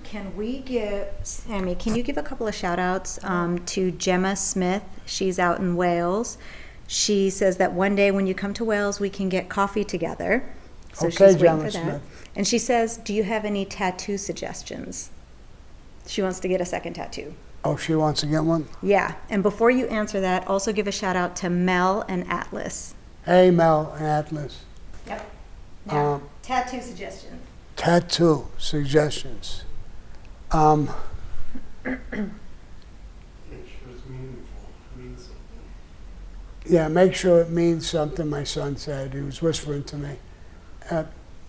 can we give, Sammy, can you give a couple of shout outs to Gemma Smith? She's out in Wales. She says that one day when you come to Wales, we can get coffee together. So Okay, she's waiting Gemma for that. Smith. And she says, do you have any tattoo suggestions? She wants to get a second tattoo. Oh, she wants to get one? Yeah, and before you answer that, also give a shout out to Mel and Atlas. Hey, Mel and Atlas. Yep. Now, tattoo suggestion. Tattoo suggestions. Make sure it's meaningful. Means something. Yeah, make sure it means something, my son said. He was whispering to me.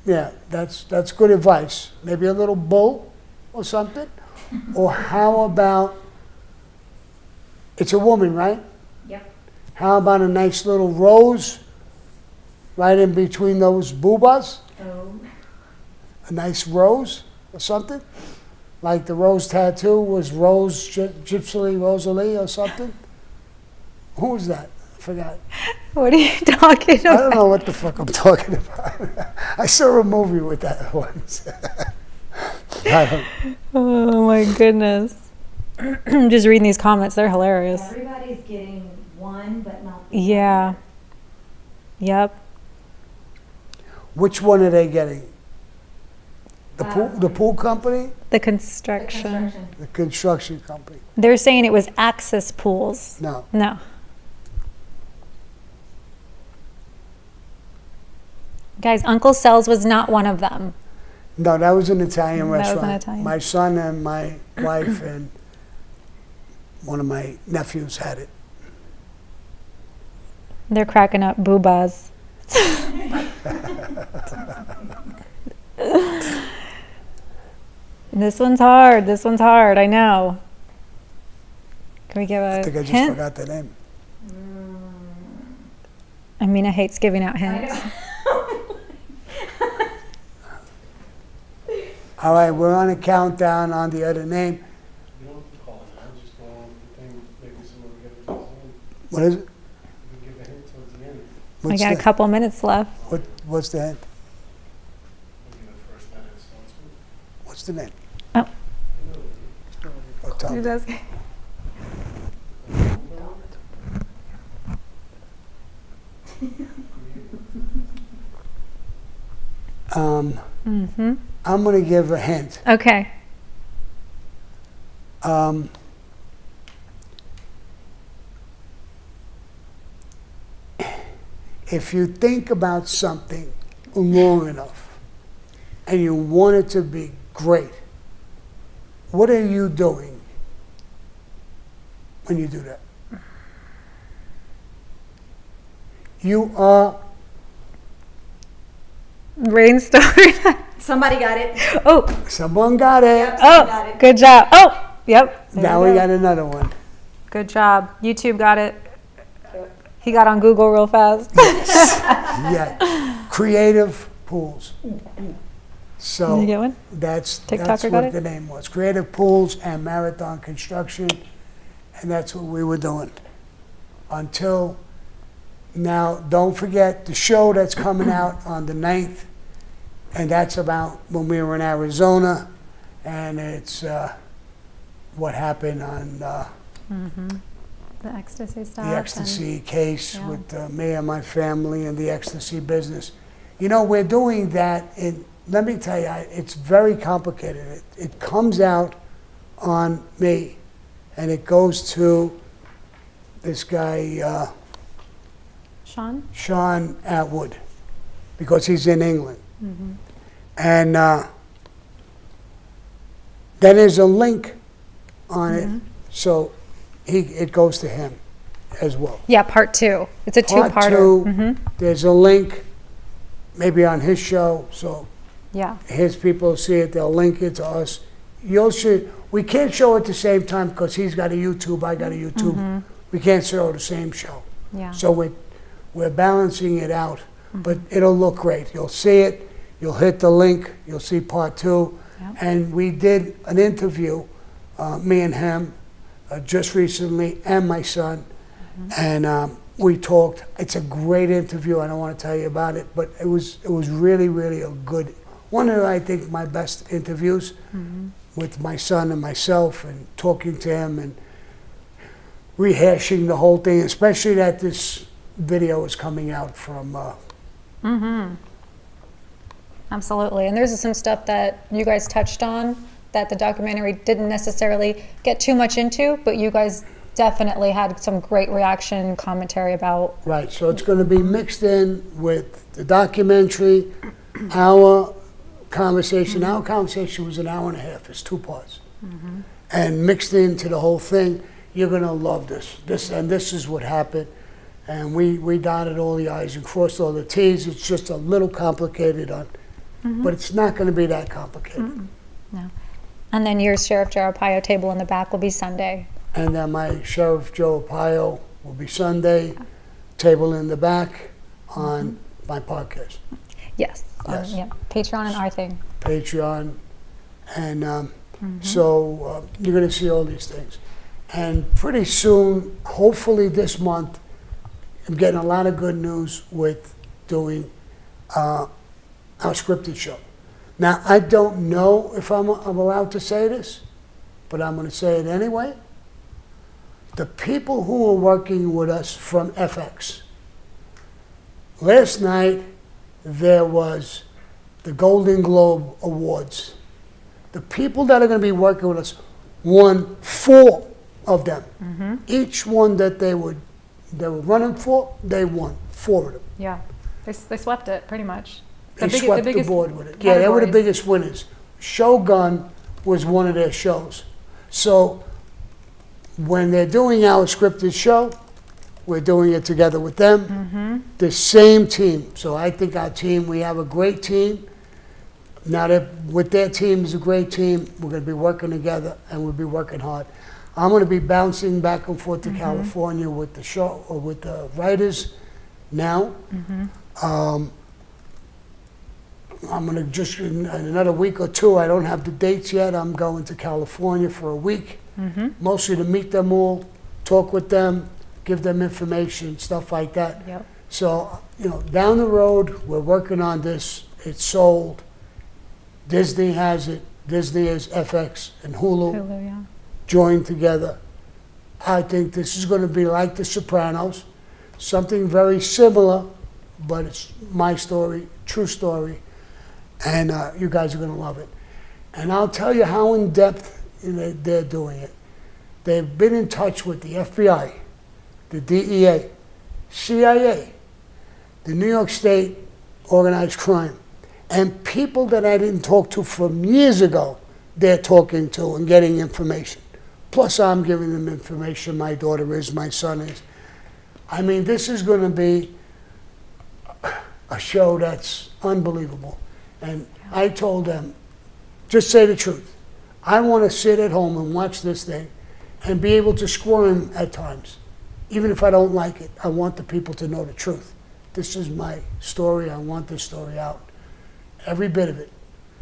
Yeah, that's good advice. Maybe a little bull or something. Or how about, it's a woman, right? Yep. How about a nice little rose right in between those boobas? Oh. A nice rose or something? Like the rose tattoo was Rose Gypsy Rosalie or something? Who was that? I forgot. What are you talking about? I don't know what the fuck I'm talking about. I saw a movie with that once. Oh my goodness. I'm just reading these comments. They're hilarious. Everybody's getting one, but not the Yeah. Yep. Which one are they getting? The pool company? The construction. The construction company? They're saying it was Access Pools. No. No. Guys, Uncle Sells was not one of them. No, that was an Italian That was restaurant. an Italian. My son and my wife and one of my nephews had it. They're cracking up boobas. This one's hard. This one's hard. I know. Can we give a I think I just hint? forgot the name. Amina hates giving out hints. All right, we're on a countdown on the other name. You don't have to call it now, just go on with the thing, maybe someone will get it towards the end. What is it? You can give a hint towards the end. We got a couple minutes left. What's the hint? We'll give it first letter it starts with. What's the name? Oh. Oh, tell Who me. does? I'm going to give a hint. Okay. If you think about something long enough and you want it to be great, what are you doing when you do that? You are Rainstorm. Somebody got it. Oh. Someone got it. Oh. Good job. Oh. Yep. There Now you we go. got another one. Good job. YouTube got it. He got on Google real fast. Yeah. Creative Pools. So Did you get one? that's TikToker got what it? the name was. Creative Pools and Marathon Construction. And that's what we were doing until now. Don't forget the show that's coming out on the 9th. And that's about when we were in Arizona. And it's what happened on The ecstasy stuff. the ecstasy case yeah. with me and my family and the ecstasy business. You know, we're doing that. Let me tell you, it's very complicated. It comes out on me, and it goes to this guy, Sean Atwood, because he's in England. Mm-hmm. And then there's a link on it, so it goes to him as well. Yeah, part 2. It's a Part two-parter. 2, there's a link maybe on his show, so Yeah. his people see it, they'll link it to us. You'll see, we can't show it at the same time because he's got a YouTube, I got a YouTube. We can't show the same show. Yeah. So we're balancing it out, but it'll look great. You'll see it, you'll hit the link, you'll see part 2. Yep. And we did an interview, me and him, just recently, and my son, and we talked. It's a great interview. I don't want to tell you about it, but it was really, really a good, one of, I think, my best interviews with my son and myself, and talking to him and rehashing the whole thing, especially that this video is coming out from Absolutely. And there's some stuff that you guys touched on that the documentary didn't necessarily get too much into, but you guys definitely had some great reaction commentary about. Right, so it's going to be mixed in with the documentary, our conversation. Our conversation was an hour and a half. It's 2 parts. And mixed into the whole thing. You're going to love this. This is what happened. And we dotted all the I's and crossed all the T's. It's just a little complicated, but it's not going to be that complicated. No. And then your Sheriff Joe Arpaio table in the back will be Sunday. And then my Sheriff Joe Arpaio will be Sunday, table in the back on my podcast. Yes. Yes. Yeah. Patreon and our thing. Patreon. And so you're going to see all these things. And pretty soon, hopefully this month, I'm getting a lot of good news with doing our scripted show. Now, I don't know if I'm allowed to say this, but I'm going to say it anyway. The people who are working with us from FX, Last night, there was the Golden Globe Awards. The people that are going to be working with us won 4 of them. Each one that they were running for, they won 4 of them. Yeah, they swept it pretty much. They swept the board with it. Yeah, they were the biggest winners. Shogun was one of their shows. So when they're doing our scripted show, we're doing it together with them. The same team. So I think our team, we have a great team. Now that with their team is a great team, we're going to be working together and we'll be working hard. I'm going to be bouncing back and forth to California with the show or with the writers now. I'm going to just, in another week or 2, I don't have the dates yet, I'm going to California for a week, mostly to meet them all, talk with them, give them information, stuff like that. Yep. So, you know, down the road, we're working on this. It's sold. Disney has it. Disney is FX and Hulu, yeah. joined together. I think this is going to be like The Sopranos, something very similar, but it's my story, true story, and you guys are going to love it. And I'll tell you how in depth they're doing it. They've been in touch with the FBI, the DEA, CIA, the New York State organized crime, and people that I didn't talk to from years ago, they're talking to and getting information. Plus I'm giving them information, my daughter is, my son is. I mean, this is going to be a show that's unbelievable. And I told them, just say the truth. I want to sit at home and watch this thing and be able to squirm at times. Even if I don't like it, I want the people to know the truth. This is my story. I want this story out. Every bit of it.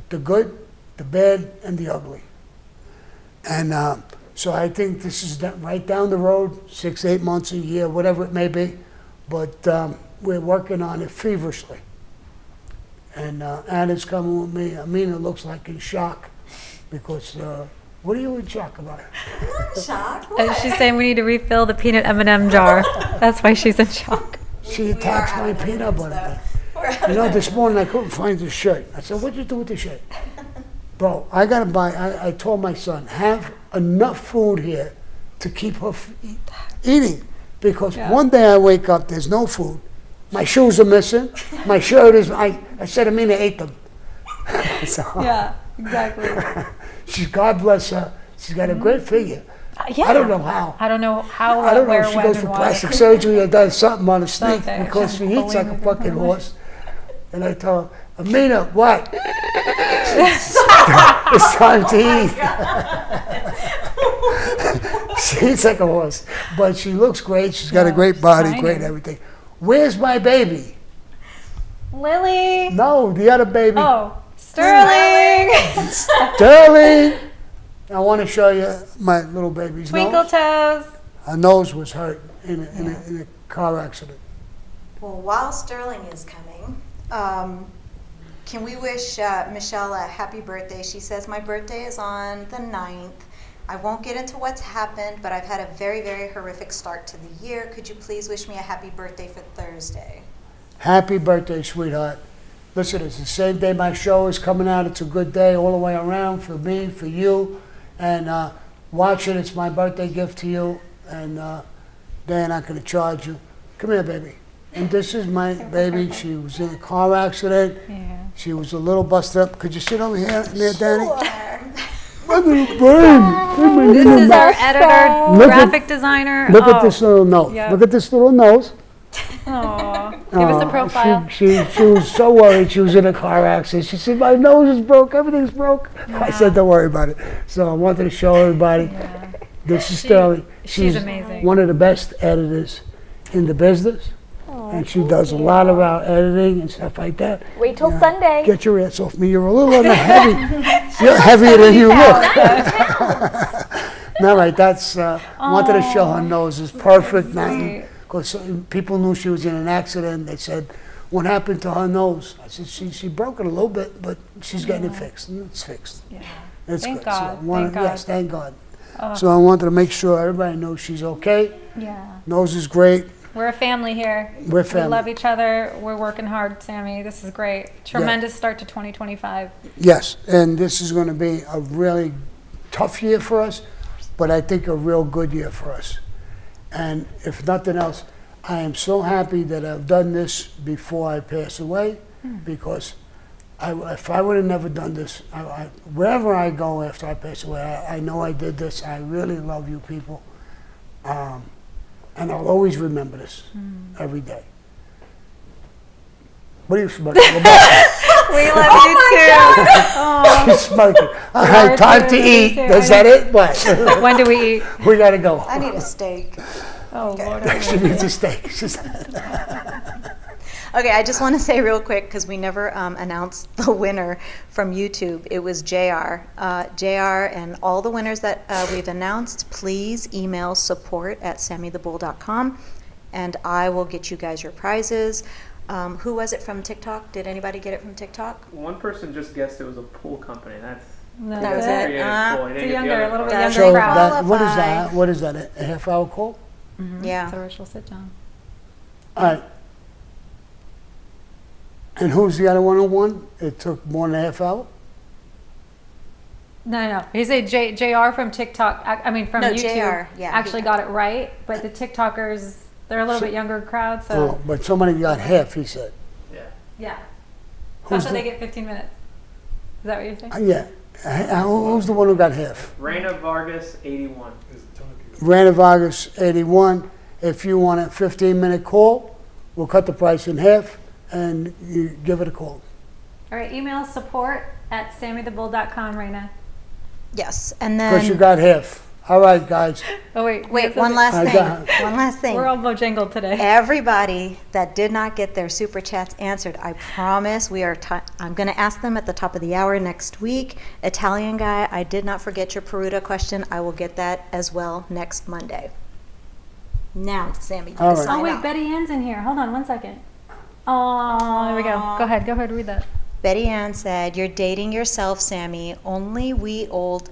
The good, the bad, and the ugly. And so I think this is right down the road, 6, 8 months, a year, whatever it may be. But we're working on it feverishly. And Anna's coming with me. Amina looks like in shock because, what are you in shock about? Shock? She's saying we need to refill the peanut M&M jar. That's why she's in shock. She attacks my peanut butter. You know, this morning I couldn't find the shirt. I said, what'd you do with the shirt? Bro, I got to buy, I told my son, have enough food here to keep her eating. Because one day I wake up, there's no food. My shoes are missing. My shirt is, I said Amina ate them. So, yeah, exactly. God bless her. She's got a great figure. Yeah. I don't know how. I don't know how. I don't know where, if she when, goes and for why. plastic surgery or does something on a snake Something. because she eats like a fucking horse. And I told her, Amina, what? It's time to eat. She eats like a horse. But she looks great. She's got a great body, great everything. Where's my baby? Lily. No, the other baby. Oh, Sterling. Sterling. I want to show you my little baby's Twinkle nose. toes. Her nose was hurt in a car accident. Well, while Sterling is coming, can we wish Michelle a happy birthday? She says, my birthday is on the 9th. I won't get into what's happened, but I've had a very, very horrific start to the year. Could you please wish me a happy birthday for Thursday? Happy birthday, sweetheart. Listen, it's the same day my show is coming out. It's a good day all the way around for me, for you. And watch it. It's my birthday gift to you. And they're not going to charge you. Come here, baby. And this is my baby. She was in a car accident. Yeah. She was a little busted up. Could you sit over here near Danny? This is our editor, graphic designer. Look at this little nose. Yep. Look at this little nose. Aw. Give us a profile. She was so worried. She was in a car accident. She said, my nose is broke. Everything's broke. Yeah. I said, don't worry about it. So I wanted to show everybody. Yeah. This is Sterling. She's amazing. One of the best editors in the business. And she does a lot of our editing and stuff like that. Wait till Sunday. Get your ass off me. You're a little on the heavy. You're heavier than you look. No, right. That's, wanted to show her nose is perfect. Because people knew she was in an accident. They said, what happened to her nose? I said, she broke it a little bit, but she's getting it fixed. And it's fixed. Yeah. It's Thank good. God. So I wanted, Thank God. Yes, thank God. So I wanted to make sure everybody knows she's okay. Yeah. Nose is great. We're a family here. We're family. We love each other. We're working hard, Sammy. This is great. Tremendous start to 2025. Yes, and this is going to be a really tough year for us, but I think a real good year for us. And if nothing else, I am so happy that I've done this before I pass away, because if I would have never done this, wherever I go after I pass away, I know I did this. I really love you people. And I'll always remember this every day. What are you smirking about? We love you too. Oh. She's smirking. All right, time to eat. Is that it? What? When do we eat? We got to go. I need a steak. Oh, Lord. She needs a steak. Okay, I just want to say real quick, because we never announced the winner from YouTube. It was JR. JR and all the winners that we've announced, please email support@sammythebull.com, and I will get you guys your prizes. Who was it from TikTok? Did anybody get it from TikTok? One person just guessed it was a pool company. That was it. It's a younger, a little bit Does younger So crowd. what is that? What is that? A half-hour call? Yeah. So Rich will sit down. All right. And who's the other one who won? It took more than a half hour? No. He said JR from TikTok, I mean from No, YouTube, JR, yeah. actually got it right, but the TikTokers, they're a little bit younger crowd, so. Oh, but somebody got half, he said. Yeah. Who's That's why the- they get 15 minutes. Is that what you're saying? Yeah. Who's the one who got half? Reina Vargas, 81. Rana Vargas, 81. If you want a 15-minute call, we'll cut the price in half, and you give it a call. All right, email support@sammythebull.com, Raina. Yes, and Because you then got half. All right, guys. Oh, wait. wait, one last I thing. got- One last thing. We're all bojangled today. Everybody that did not get their super chats answered, I promise I'm going to ask them at the top of the hour next week. Italian guy, I did not forget your Peruta question. I will get that as well next Monday. Now, Sammy, you All can right. sign Oh, wait, out. Betty Ann's in here. Hold on one second. Oh, there we go. Go ahead, read that. Betty Ann said, "You're dating yourself, Sammy. Only we old."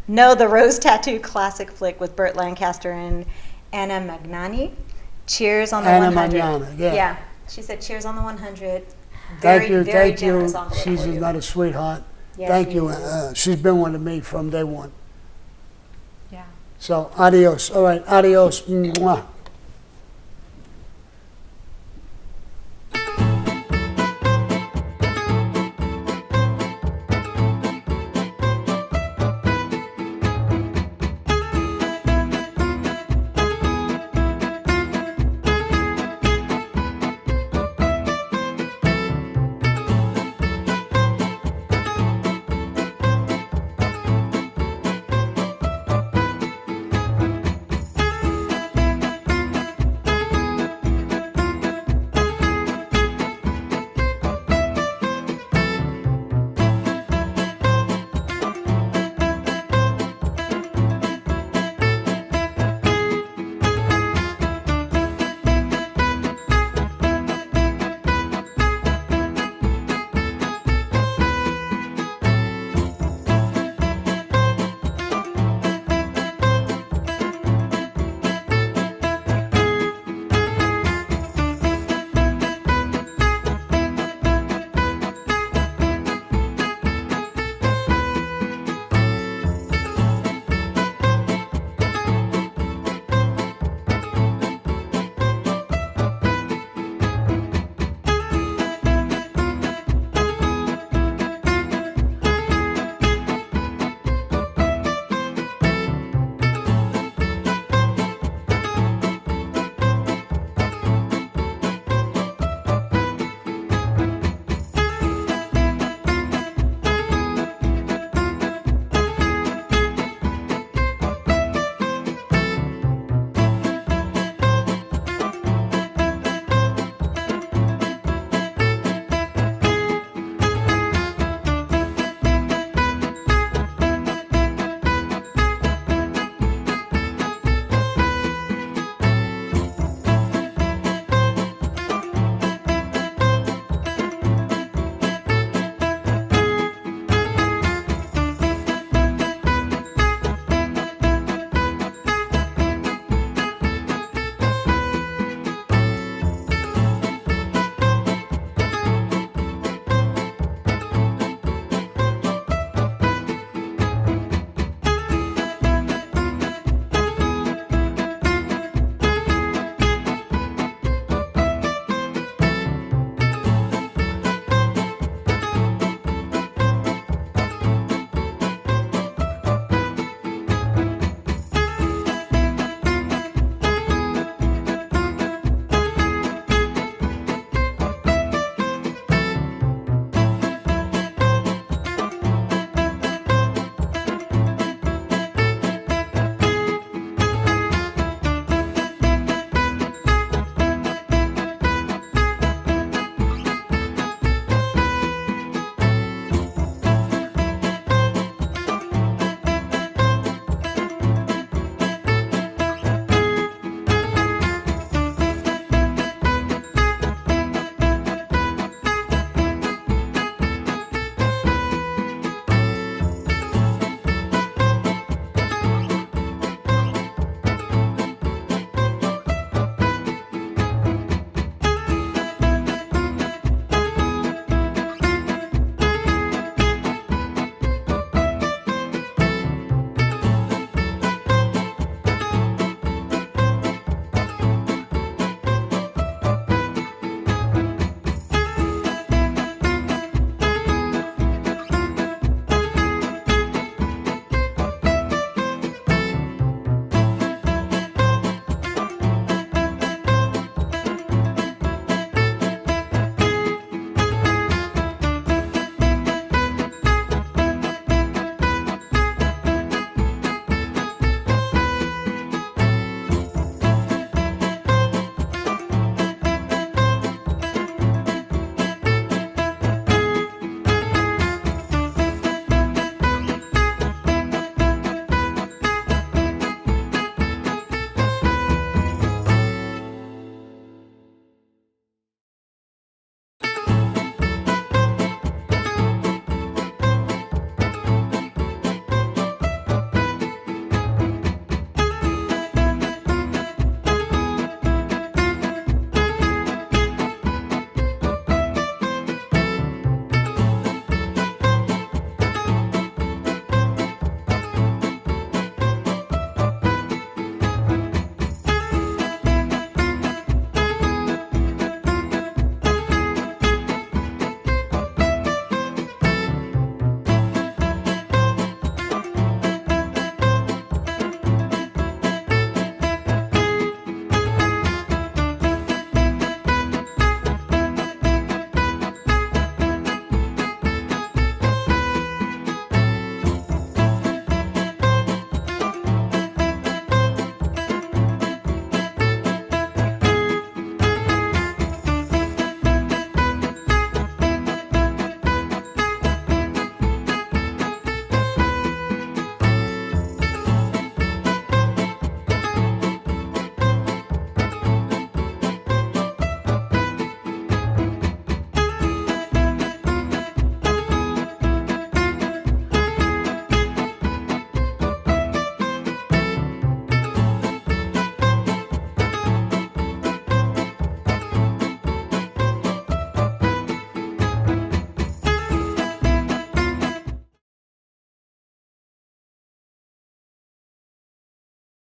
No, the Rose Tattoo classic flick with Burt Lancaster and Anna Magnani. Cheers on the Anna 100. Magnani, yeah. She said, "Cheers on the 100." Thank you, very thank you. generous envelope She's for you. another sweetheart. Yeah, Thank she you. is. She's been one of me from day one. Yeah. So, adios. All right, adios. Mwah.